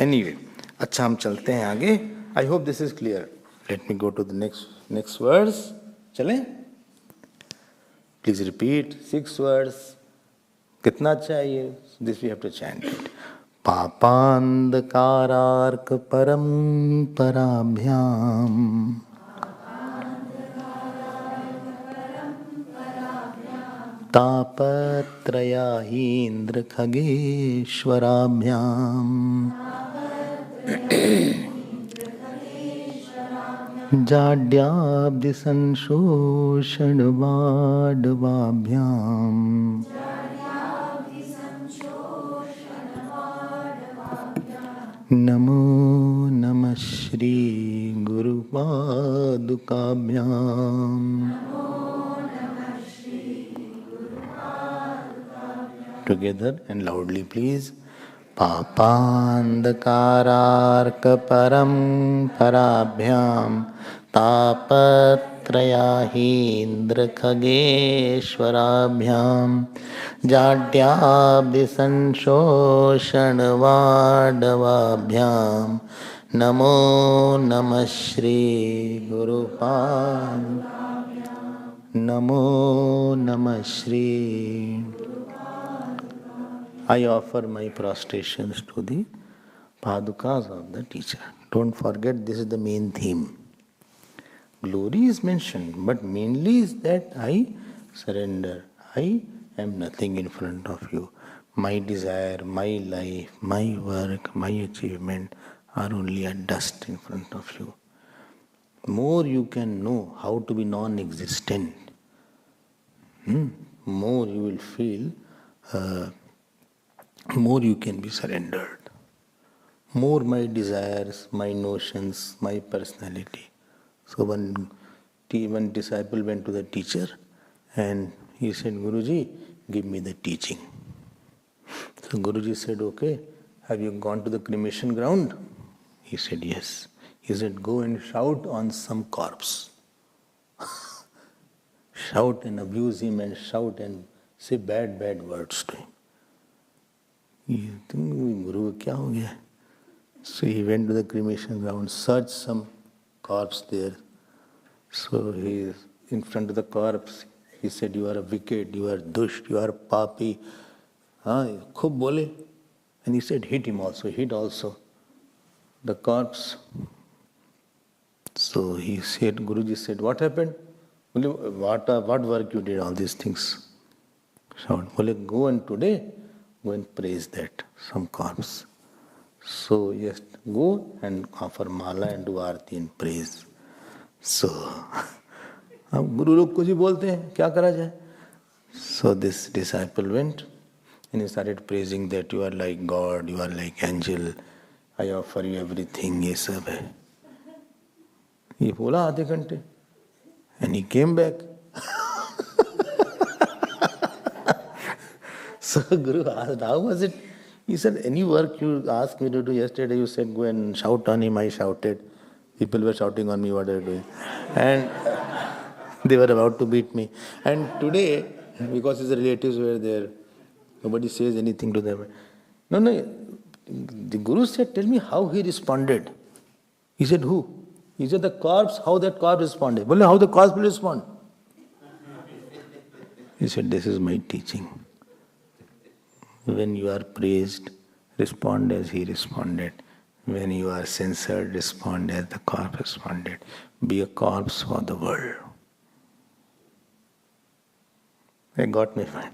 Anyway, अच्छा हम चलते हैं आगे. I hope this is clear. Let me go to the next verse. चलें? Please repeat 6 words. कितना चाहिए? This we have to chant it. पापांधकारार्क परंपराभ्याम तापत्रयाहीन्द्र खगेश्वराभ्याम जाड्याब्धि संशोषण वाडवाभ्याम नमो नमः Shri गुरुपादुकाभ्याम. Together and loudly, please. पापांधकारार्क परंपराभ्याम तापत्रयाहीन्द्र खगेश्वराभ्याम जाड्याब्धि संशोषण वाडवाभ्याम नमो नमः श्री गुरुपाद. नमो नमः Shri. I offer my prostrations to the padukas of the teacher. Don't forget, this is the main theme. Glory is mentioned, but mainly is that I surrender. I am nothing in front of you. My desire, my life, my work, my achievement are only a dust in front of you. More you can know how to be non-existent, more you will feel more you can be surrendered. More my desires, my notions, my personality. So one disciple went to the teacher and he said, Guruji, give me the teaching. So Guruji said, okay, have you gone to the cremation ground? He said, yes. He said, go and shout on some corpse. Shout and abuse him and shout and say bad words to him. Guru, kya ho gaya? So he went to the cremation ground, searched some corpse there. So he is in front of the corpse. He said, you are a wicked, you are dusht, you are papi. Khub bole. And he said, hit him also, hit also the corpse. So he said, Guruji said, what happened? What work you did, all these things? Shout. Go and today, go and praise that, some corpse. So yes, go and offer mala and do arti and praise. So, अब गुरु लोग कुछ ही बोलते हैं, क्या करा जाए? So this disciple went and he started praising that you are like God, you are like angel, I offer you everything, ये सब है. ये बोला आधे घंटे and he came back. So Guru asked, how was it? He said, any work you asked me to do yesterday, you said go and shout on him, I shouted. People were shouting on me what they were doing. And they were about to beat me. And today, because his relatives were there, nobody says anything to them. No, the Guru said, tell me how he responded. He said, who? He said, the corpse, how that corpse responded. Well, how the corpse will respond? He said, this is my teaching. When you are praised, respond as he responded. When you are censored, respond as the corpse responded. Be a corpse for the world. I got my point.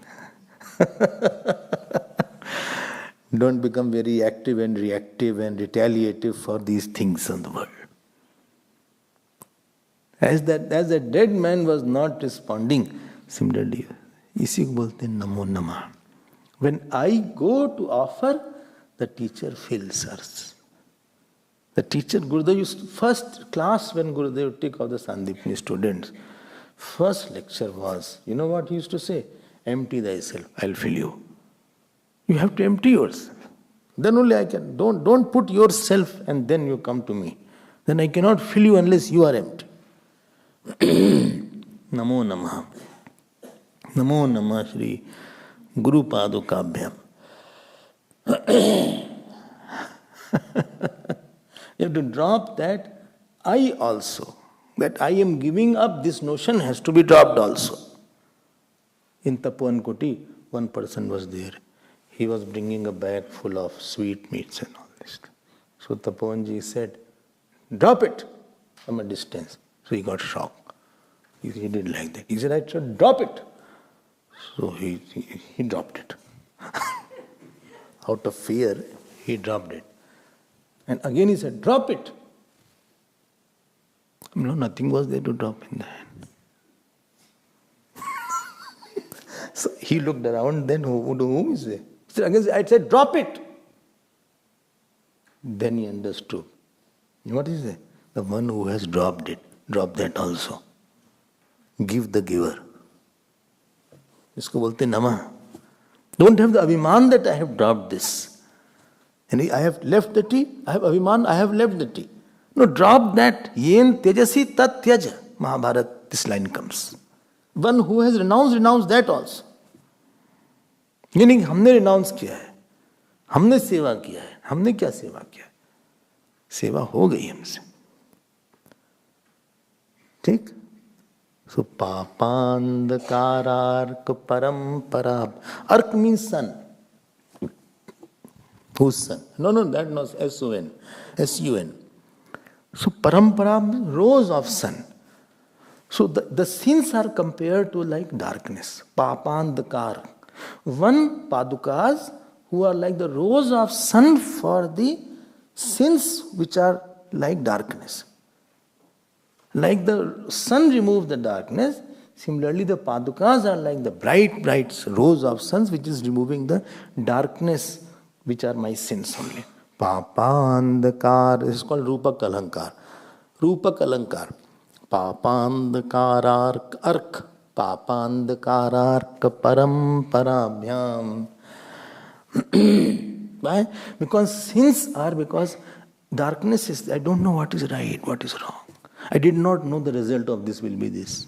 Don't become very active and reactive and retaliative for these things in the world. As the dead man was not responding, similarly, इसी को बोलते हैं नमो नमः. When I go to offer, the teacher feels us. The teacher, Gurudev used, first class when Gurudev took of the Sandipni students, first lecture was, you know what he used to say? Empty thyself, I'll fill you. You have to empty yourself. Then only I can. Don't put yourself and then you come to me. Then I cannot fill you unless you are empty. Namo Namah. Namo Namah Shri Guru Padukabhyam. You have to drop that I also. That I am giving up, this notion has to be dropped also. In Tapovan Kuti, one person was there. He was bringing a bag full of sweetmeats and all this. So Tapovanji said, drop it from a distance. So he got shocked. He did like that. He said, I said, drop it. So he dropped it. Out of fear, he dropped it. And again he said, drop it. No, nothing was there to drop in the hand. So he looked around, then who is there? He said, again, I said, drop it. Then he understood. What is it? The one who has dropped it, drop that also. Give the giver. Isko bolte nama. Don't have the abhiman that I have dropped this. And I have left the tea, I have abhiman, I have left the tea. No, drop that. Yen tejasi tat tyaja. Mahabharata, this line comes. One who has renounced, renounce that also. Meaning, हमने renounce किया है, हमने सेवा किया है, हमने क्या सेवा किया है? सेवा हो गई हमसे. ठीक? So, papandkarark paramparab. Ark means sun. Whose sun? No, that not S-O-N. S-U-N. So, parampara means rose of sun. So, the sins are compared to like darkness. Papandkar. One padukas who are like the rose of sun for the sins which are like darkness. Like the sun removes the darkness, similarly the padukas are like the bright rose of suns which is removing the darkness which are my sins only. Papandakar, this is called Rupa Kalankar. Rupa Kalankar. Papandakarar ark. Papandakarar paramparabhyam. Why? Because sins are because darkness is, I don't know what is right, what is wrong. I did not know the result of this will be this.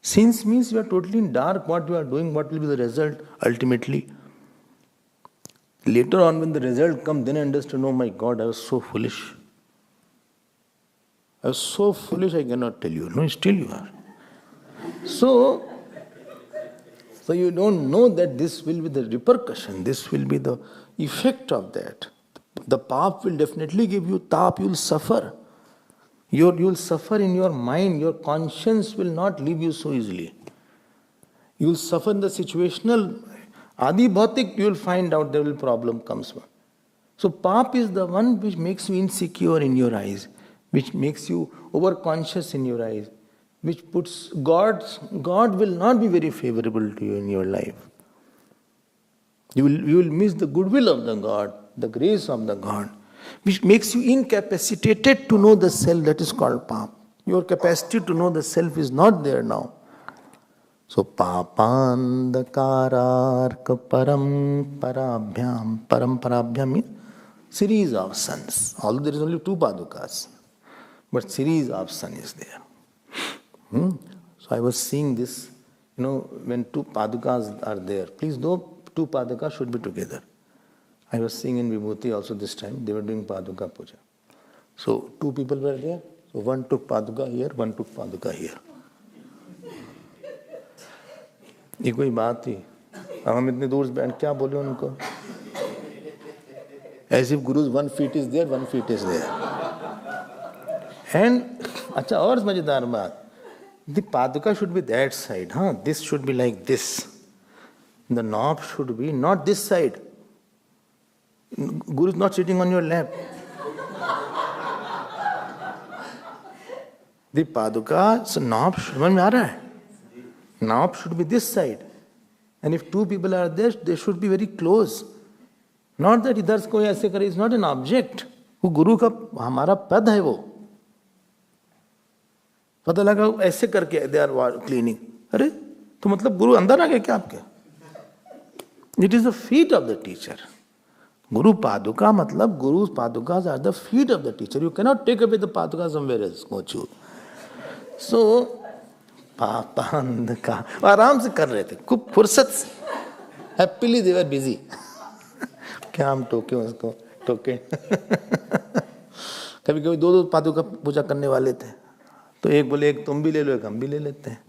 Sins means you are totally in dark, what you are doing, what will be the result ultimately. Later on when the result comes, then I understand, oh my God, I was so foolish. I was so foolish I cannot tell you. No, still you are. So you don't know that this will be the repercussion, this will be the effect of that. The path will definitely give you tap, you will suffer. You will suffer in your mind, your conscience will not leave you so easily. You will suffer in the situational, adi bhautik, you will find out there will problem comes. So pap is the one which makes you insecure in your eyes, which makes you over-conscious in your eyes, which puts God will not be very favorable to you in your life. You will miss the goodwill of the God, the grace of the God, which makes you incapacitated to know the self, that is called pap. Your capacity to know the self is not there now. So papandakarar paramparabhyam. Paramparabhyam means series of suns. Although there is only two padukas, but series of sun is there. So I was seeing this, when two padukas are there, please know two padukas should be together. I was seeing in Vibhuti also this time, they were doing Paduka Puja. So two people were there. So one took Paduka here, one took Paduka here. ये कोई बात थी? अब हम इतने दूर से बैठ क्या बोले उनको? As if Guru's 1 feet is there, 1 feet is there. And अच्छा और मजेदार बात, the paduka should be that side, huh? This should be like this. The knob should be not this side. Guru is not sitting on your lap. The paduka, so knob, समझ में आ रहा है? Knob should be this side. And if two people are there, they should be very close. Not that इधर से कोई ऐसे करे, is not an object. वो गुरु का हमारा पद है वो. पता लगा ऐसे करके they are cleaning. अरे तो मतलब गुरु अंदर आ गए क्या आपके? It is the feet of the teacher. Guru Paduka matlab Guru's Padukas are the feet of the teacher. You cannot take away the Paduka somewhere else. So, पापांध का आराम से कर रहे थे, खूब फुर्सत से. Happily they were busy. क्या हम टोके उसको टोके. कभी कभी दो पादुका पूजा करने वाले थे, तो एक बोले एक तुम भी ले लो, एक हम भी ले लेते हैं.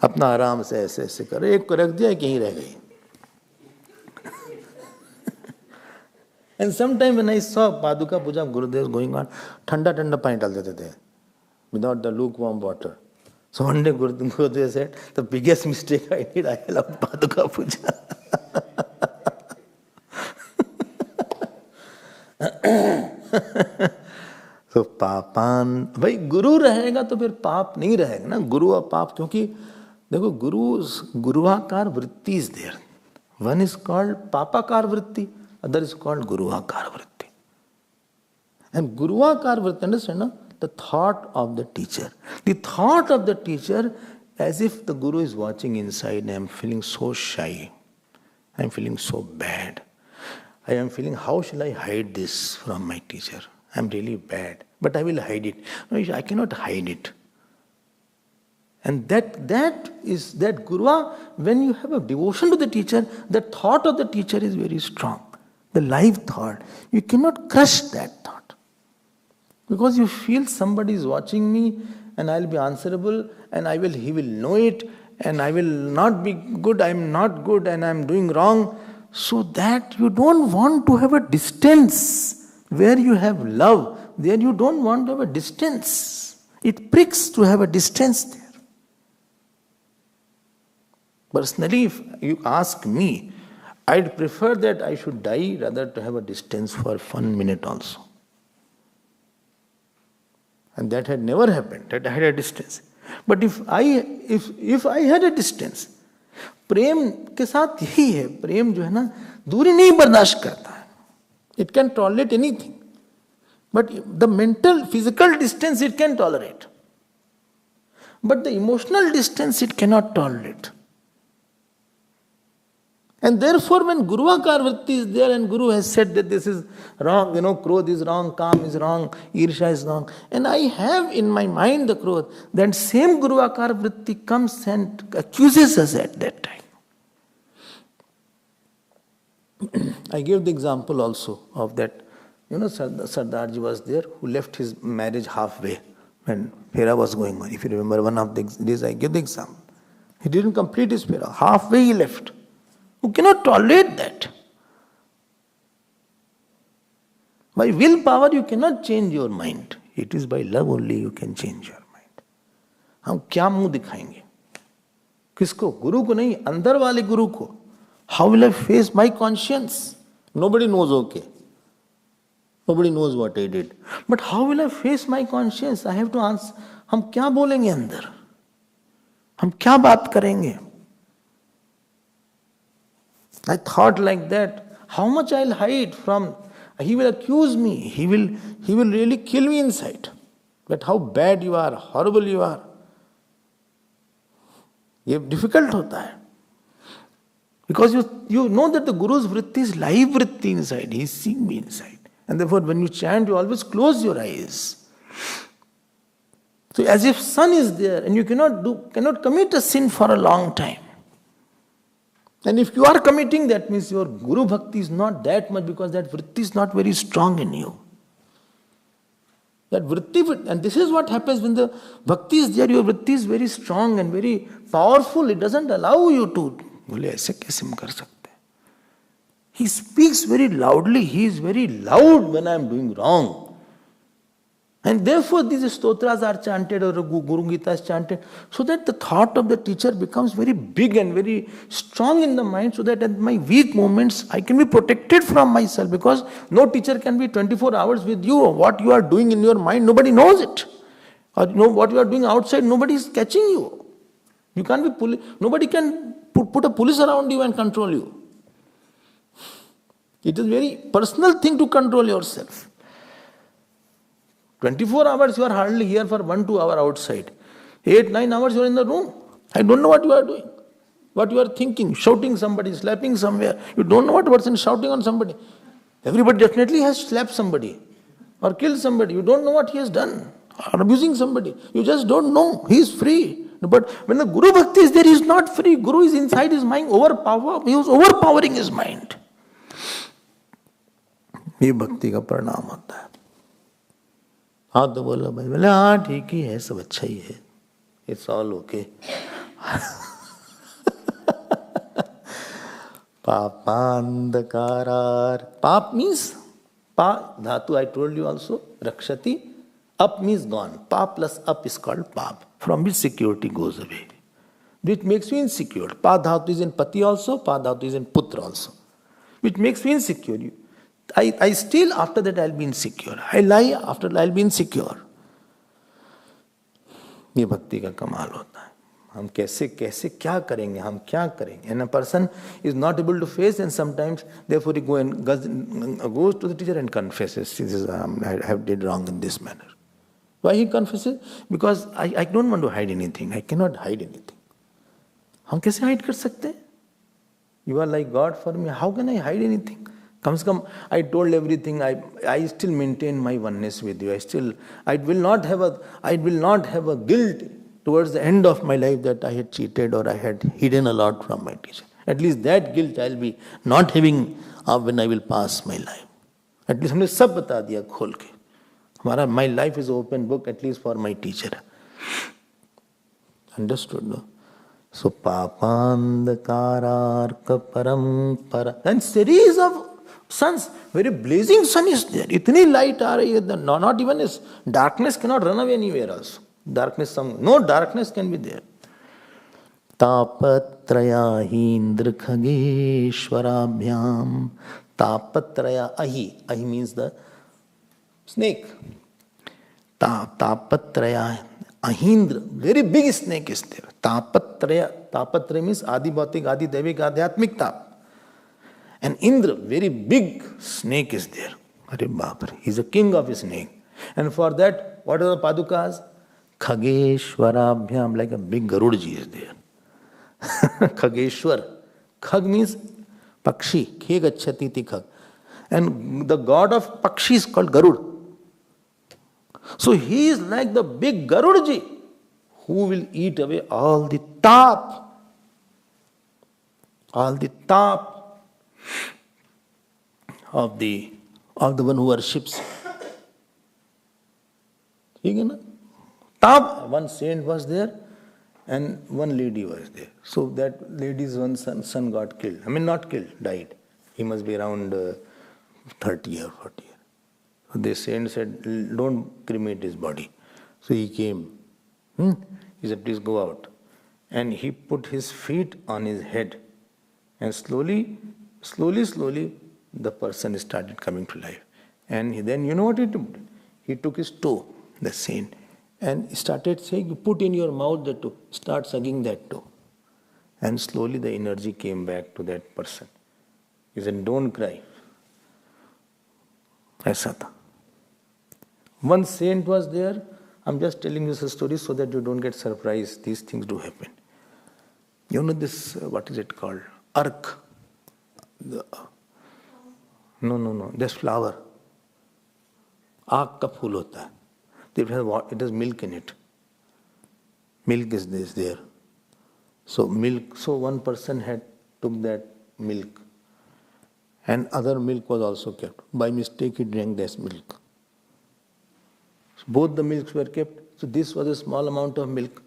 अपना आराम से ऐसे ऐसे कर, एक को रख दिया, कहीं रह गई. And sometime when I saw Paduka Puja Gurudev going on, ठंडा ठंडा पानी डाल देते थे, without the lukewarm water. So one day Gurudev said, the biggest mistake I did, I allowed Paduka Puja. So पापान, भाई गुरु रहेगा तो फिर पाप नहीं रहेगा ना. गुरु और पाप, क्योंकि देखो गुरुआकार वृत्ति is there. One is called पापाकार वृत्ति, other is called Guruakar Vritti. And Guruakar Vritti, understand, no? The thought of the teacher. The thought of the teacher, as if the Guru is watching inside. I am feeling so shy. I am feeling so bad. I am feeling, how shall I hide this from my teacher? I am really bad. But I will hide it. No, I cannot hide it. And that is that Guru, when you have a devotion to the teacher, the thought of the teacher is very strong. The live thought. You cannot crush that thought. Because you feel somebody is watching me and I'll be answerable and he will know it and I will not be good, I'm not good and I'm doing wrong. So that you don't want to have a distance. Where you have love, there you don't want to have a distance. It pricks to have a distance there. Personally, if you ask me, I'd prefer that I should die rather to have a distance for 1 minute also. And that had never happened, that I had a distance. But if I had a distance, प्रेम के साथ यही है, प्रेम जो है ना दूरी नहीं बर्दाश्त करता है. It can tolerate anything. But the mental, physical distance it can tolerate. But the emotional distance it cannot tolerate. And therefore, when Guruakar Vritti is there and Guru has said that this is wrong, Krodh is wrong, Kam is wrong, Irsha is wrong, and I have in my mind the Krodh, then same Guruakar Vritti comes and accuses us at that time. I gave the example also of that, Sardarji was there who left his marriage halfway when Phera was going on. If you remember one of the days, I gave the example. He didn't complete his Phera, halfway he left. Who cannot tolerate that? By willpower you cannot change your mind. It is by love only you can change your mind. हम क्या मुंह दिखाएंगे? किसको? गुरु को नहीं, अंदर वाले गुरु को. How will I face my conscience? Nobody knows, okay. Nobody knows what I did. But how will I face my conscience? I have to answer. हम क्या बोलेंगे अंदर? हम क्या बात करेंगे? I thought like that. How much I'll hide from? He will accuse me. He will really kill me inside. But how bad you are, horrible you are. ये difficult होता है. Because you know that the Guru's vritti is live vritti inside. He is seeing me inside. And therefore when you chant, you always close your eyes. So as if sun is there and you cannot commit a sin for a long time. And if you are committing, that means your Guru Bhakti is not that much because that vritti is not very strong in you. That vritti, and this is what happens when the bhakti is there, your vritti is very strong and very powerful. It doesn't allow you to. बोले ऐसे कैसे हम कर सकते हैं? He speaks very loudly. He is very loud when I am doing wrong. And therefore these stotras are chanted or Guru Gita is chanted so that the thought of the teacher becomes very big and very strong in the mind, so that at my weak moments I can be protected from myself, because no teacher can be 24 hours with you. What you are doing in your mind, nobody knows it. Or what you are doing outside, nobody is catching you. You can't be nobody can put a police around you and control you. It is a very personal thing to control yourself. 24 hours you are hardly here for 1-2 hours outside. 8-9 hours you are in the room. I don't know what you are doing, what you are thinking, shouting somebody, slapping somewhere. You don't know what person is shouting on somebody. Everybody definitely has slapped somebody or killed somebody. You don't know what he has done, or abusing somebody. You just don't know. He is free. But when the Guru Bhakti is there, he is not free. Guru is inside his mind, he is overpowering his mind. ये भक्ति का परिणाम होता है. हाँ तो बोलो भाई, बोले हाँ ठीक ही है, सब अच्छा ही है, इट्स ऑल ओके. पापांधकारार, पाप मीन्स पा धातु, I told you also, rakshati. Up means gone. Pa plus up is called pap, from which security goes away, which makes you insecure. Pa dhatu is in pati also, pa dhatu is in putra also, which makes me insecure. I steal, after that I'll be insecure. I lie, after that I'll be insecure. ये भक्ति का कमाल होता है. हम कैसे कैसे क्या करेंगे, हम क्या करेंगे. And a person is not able to face, and sometimes therefore he goes to the teacher and confesses, this is, I have did wrong in this manner. Why he confesses? Because I don't want to hide anything. I cannot hide anything. हम कैसे hide कर सकते हैं? You are like God for me. How can I hide anything? Come से कम, I told everything. I still maintain my oneness with you. I will not have a guilt towards the end of my life that I had cheated or I had hidden a lot from my teacher. At least that guilt I'll be not having when I will pass my life. At least हमने सब बता दिया खोल के. My life is open book, at least for my teacher. Understood, no? So papandhkararka parampara. And series of suns, very blazing sun is there. Itni light aa rahi hai, not even is darkness cannot run away anywhere also. No darkness can be there. Tapatraya hindra khageshwarabhyam. Tapatraya ahi. Ahi means the snake. Tapatraya ahindra. Very big snake is there. Tapatraya means adi bhautik, adi devik, adhyatmik tap. And Indra, very big snake is there. Arey Bapre, he is the king of a snake. And for that, what are the padukas? Khageshwarabhyam, like a big Garudji is there. Khageshwar. Khag means Pakshi. Khe gacchati ti khag. And the god of Pakshi is called Garud. So he is like the big Garudji who will eat away all the tap. All the tap of the one who worships. Tap, one saint was there and one lady was there. So that lady's one son got killed. I mean not killed, died. He must be around 30 or 40 years. So the saint said, don't cremate his body. So he came. He said, please go out. And he put his feet on his head. And slowly, the person started coming to life. And then you know what he did? He took his toe, the saint, and started saying, put in your mouth the toe, start sucking that toe. And slowly the energy came back to that person. He said, don't cry. ऐसा था. One saint was there. I'm just telling you this story so that you don't get surprised. These things do happen. You know this, what is it called? Ark. No. This flower. Aak ka phool hota hai. It has milk in it. Milk is there. So one person had took that milk. And other milk was also kept. By mistake he drank this milk. Both the milks were kept. So this was a small amount of milk.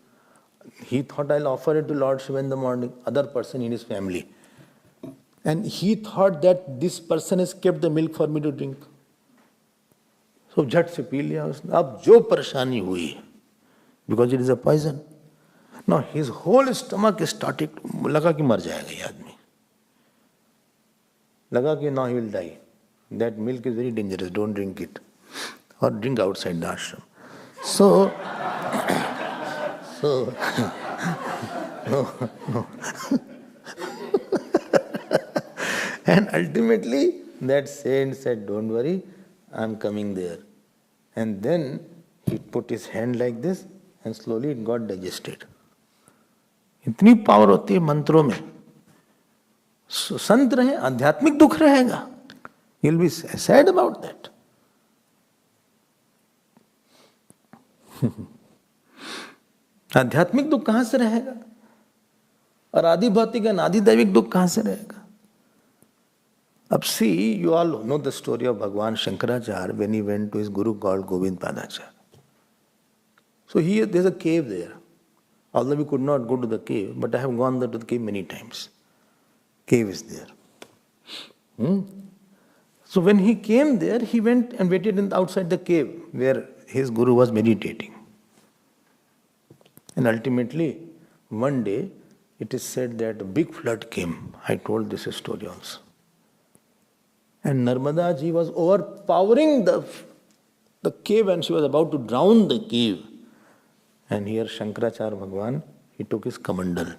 He thought, I'll offer it to Lord Shiva in the morning, other person in his family. And he thought that this person has kept the milk for me to drink. So झट से P लिया उसने. अब जो परेशानी हुई, because it is a poison. Now his whole stomach started, लगा कि मर जाएगा ये आदमी. लगा कि now he will die. That milk is very dangerous, don't drink it. Or drink outside the ashram. So, no. And ultimately, that saint said, don't worry, I'm coming there. And then he put his hand like this and slowly it got digested. इतनी power होती है मंत्रों में. संत रहे, आध्यात्मिक दुख रहेगा. You'll be sad about that. आध्यात्मिक दुख कहां से रहेगा? और आदि भौतिक अनादि दैविक दुख कहां से रहेगा? अब see, you all know the story of Bhagwan Shankaracharya when he went to his guru called Govind Padacharya. So there's a cave there. Although we could not go to the cave, but I have gone there to the cave many times. Cave is there. So when he came there, he went and waited outside the cave where his guru was meditating. And ultimately, one day, it is said that a big flood came. I told this story also. And Narmada ji was overpowering the cave and she was about to drown the cave. And here Shankaracharya Bhagwan, he took his kamandal.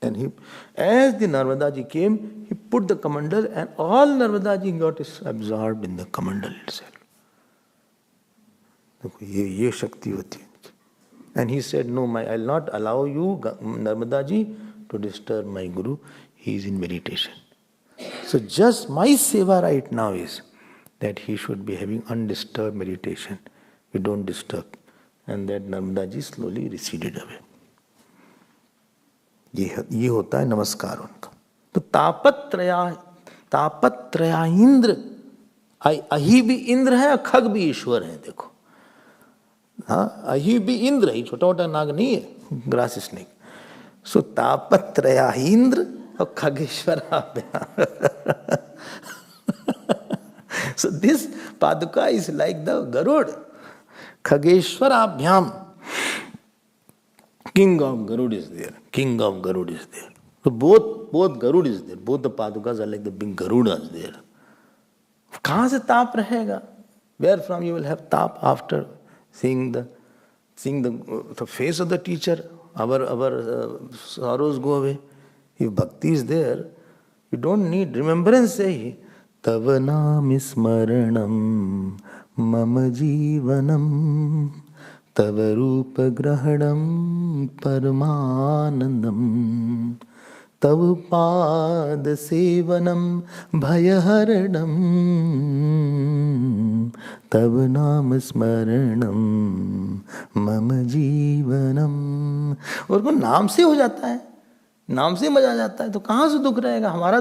And as the Narmada ji came, he put the kamandal and all Narmada ji got absorbed in the kamandal itself. ये शक्ति होती है. And he said, no, I'll not allow you, Narmada ji, to disturb my guru. He is in meditation. So just my seva right now is that he should be having undisturbed meditation. You don't disturb. And that Narmada ji slowly receded away. ये होता है नमस्कार उनका. तो तापत्रया इंद्र, अही भी इंद्र है, खग भी ईश्वर है. देखो, हाँ, अही भी इंद्र है, छोटा मोटा नाग नहीं है, ग्रास स्नेक. सो तापत्रया इंद्र और Khageshwar. So this paduka is like the Garud. Khageshwarabhyam. King of Garud is there. King of Garud is there. So both Garud is there. Both the padukas are like the big Garudas there. कहाँ से ताप रहेगा? Where from you will have tap after seeing the face of the teacher? Our sorrows go away. If bhakti is there, you don't need remembrance. Say, Tava naam smaranam mama jivanam Tava rupa grahanam paramanandam Tava pada sevanam bhayaharanam Tava naam smaranam mama jivanam. और को नाम से हो जाता है, नाम से मजा आ जाता है, तो कहाँ से दुख रहेगा? हमारा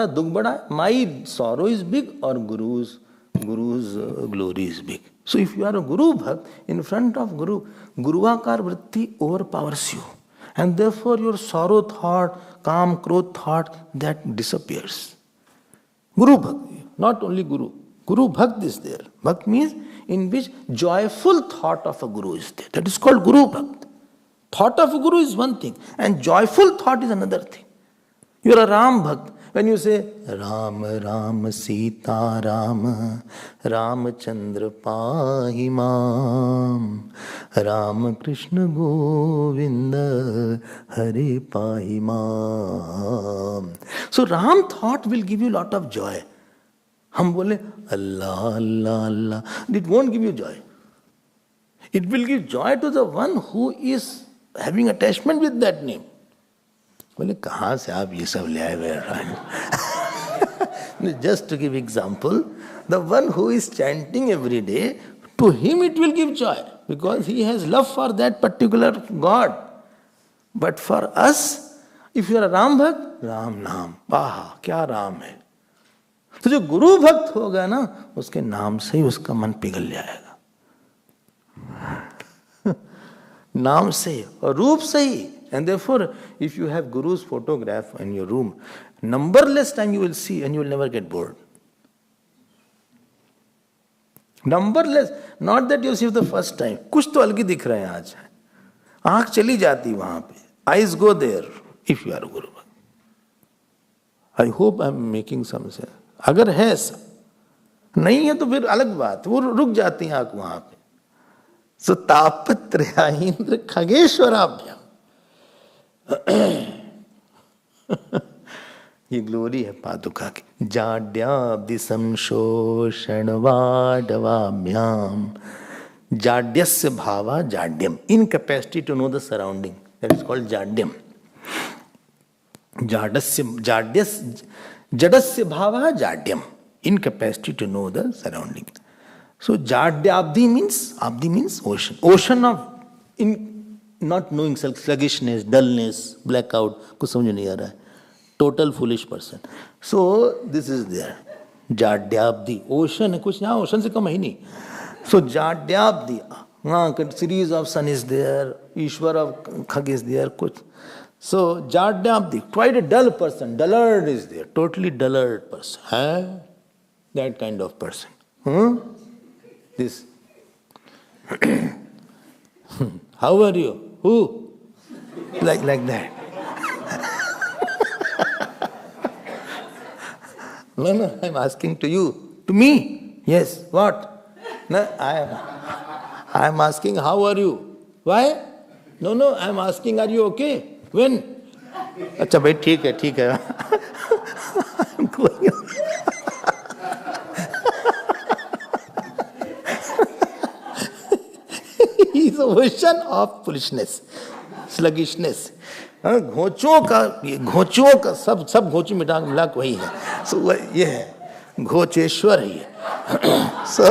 दुख बड़ा है. My sorrow is big or Guru's glory is big. So if you are a Guru Bhakt, in front of Guru, Guruakar vritti overpowers you. And therefore your sorrow thought, Kam, Krodh thought, that disappears. Guru Bhakt, not only Guru. Guru Bhakt is there. Bhakt means in which joyful thought of a Guru is there. That is called Guru Bhakt. Thought of a Guru is one thing and joyful thought is another thing. You are a Ram Bhakt. When you say Ram Ram Sita Ram Ramachandra Pahi Mam Ram Krishna Govinda Hare Pahi Mam. So Ram thought will give you a lot of joy. हम बोले Allah Allah Allah, it won't give you joy. It will give joy to the one who is having attachment with that name. बोले कहाँ से आप ये सब ले आए हुए? Just to give example, the one who is chanting every day, to him it will give joy because he has love for that particular God. But for us, if you are a Ram Bhakt, Ram Naam, आहा क्या राम है. तो जो गुरु भक्त होगा ना, उसके नाम से ही उसका मन पिघल जाएगा। नाम से और रूप से ही. And therefore, if you have Guru's photograph in your room, numberless time you will see and you will never get bored. Numberless, not that you see the first time. कुछ तो अलग ही दिख रहे हैं आज. आंख चली जाती वहां पे. Eyes go there if you are a Guru. I hope I am making some sense. अगर है ऐसा, नहीं है तो फिर अलग बात, वो रुक जाती है आंख वहां पे. सो तापत्रया इंद्र खगेश्वराभ्याम. ये ग्लोरी है पादुका की. जाड्याब्धि संशोषण वाडवाभ्याम. जाड्यस्य भावा जाड्यम. Incapacity to know the surrounding, that is called जाड्यम. जडस्य भावा जाड्यम. Incapacity to know the surrounding. So jadyabdhi means ocean. Ocean of not knowing, sluggishness, dullness, blackout. कुछ समझ नहीं आ रहा है. Total foolish person. So this is there. Jadyabdhi. Ocean है, कुछ यहाँ ocean से कम है ही नहीं. So jadyabdhi. हाँ, series of sun is there. Ishwar of Khag is there. कुछ. So jadyabdhi. Quite a dull person. Dullard is there. Totally dullard person. Huh? That kind of person. This. How are you? Who? Like that. No, I'm asking to you. To me? Yes. What? No, I'm asking how are you? Why? No, I'm asking are you okay? When? अच्छा भाई ठीक है. I'm going. He is the ocean of foolishness, sluggishness. घोचों का सब घोचू मिला वही है. So ये है घोचेश्वर ही है. So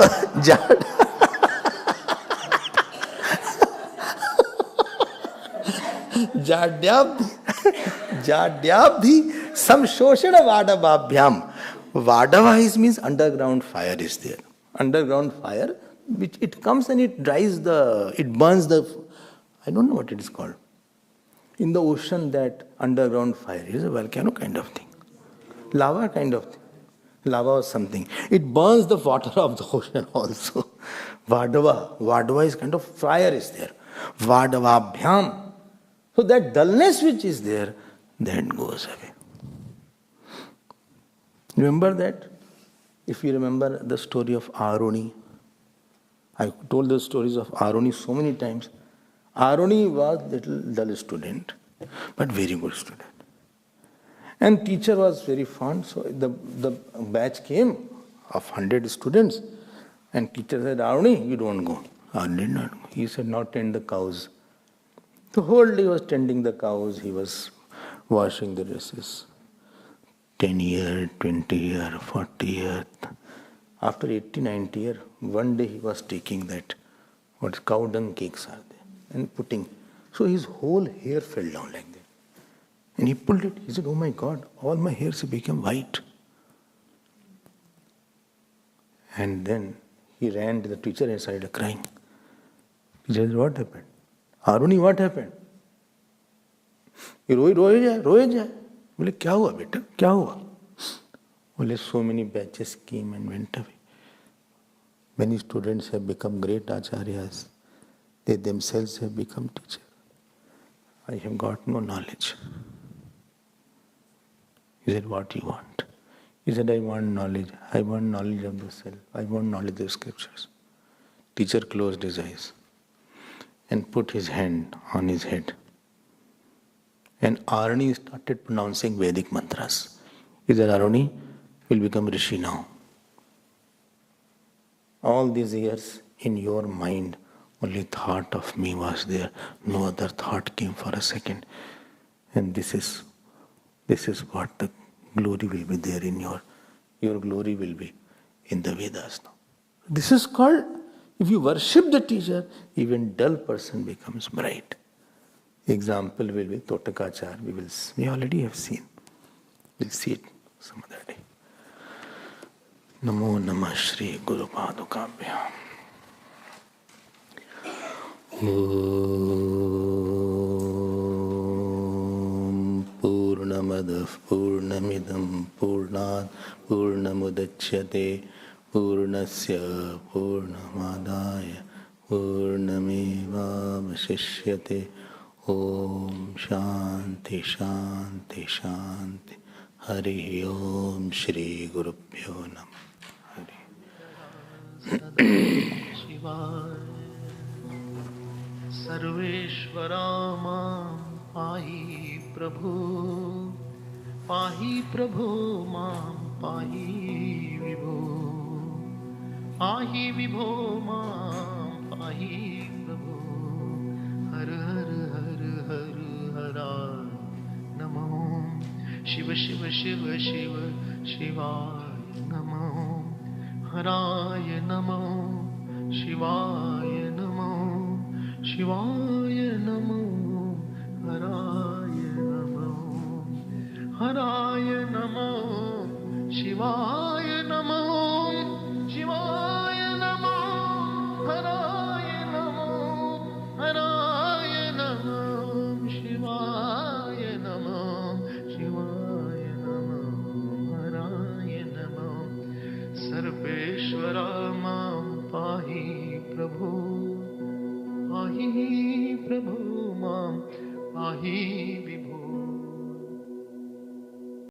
जाड्याब्धि संशोषण वाडवाभ्याम. Vadava means underground fire is there. Underground fire, which it comes and it burns the, I don't know what it is called. In the ocean, that underground fire is a volcano kind of thing. Lava kind of thing. Lava or something. It burns the water of the ocean also. Vadava is kind of fire is there. Vadavabhyam. So that dullness which is there, that goes away. Remember that? If you remember the story of Aruni, I told the stories of Aruni so many times. Aruni was little dull student, but very good student. And teacher was very fond, so the batch came of 100 students, and teacher said, Aruni, you don't go. Aruni did not go. He said, not tend the cows. The whole day he was tending the cows, he was washing the dresses. 10 years, 20 years, 40 years. After 80, 90 years, one day he was taking that, what cow dung cakes are there, and putting. So his whole hair fell down like that. And he pulled it. He said, oh my God, all my hairs have become white. And then he ran to the teacher and started crying. Teacher said, what happened? Aruni, what happened? He roye jaye. बोले क्या हुआ बेटा, क्या हुआ? बोले so many batches came and went away. Many students have become great acharyas. They themselves have become teachers. I have got no knowledge. He said, what do you want? He said, I want knowledge. I want knowledge of the self. I want knowledge of the scriptures. Teacher closed his eyes and put his hand on his head. And Aruni started pronouncing Vedic mantras. He said, Aruni will become Rishi now. All these years in your mind, only thought of me was there. No other thought came for a second. And this is what the glory will be there in your glory will be in the Vedas now. This is called, if you worship the teacher, even dull person becomes bright. Example will be Totakachar. We already have seen. We'll see it some other day. नमो नमः श्री गुरुपादुकाभ्याम्। ॐ पूर्णमदः पूर्णमिदं पूर्णात् पूर्णमुदच्यते पूर्णस्य पूर्णमादाय पूर्णमेवावशिष्यते। ॐ शान्ति शान्ति शान्ति। हरि ओम श्री गुरुभ्यो नमः। हरि शिवाय सर्वेश्वरा मां पाहि प्रभु मां पाहि विभो मां पाहि प्रभु। हर हर हर हर हराय नमो। शिव शिव शिव शिव शिवाय नमो। हराय नमो शिवाय नमो शिवाय नमो हराय नमो हराय नमो शिवाय नमो शिवाय नमो हराय नमो हराय नमो शिवाय नमो शिवाय नमो हराय नमो। सर्वेश्वरा मां पाहि प्रभु मां पाहि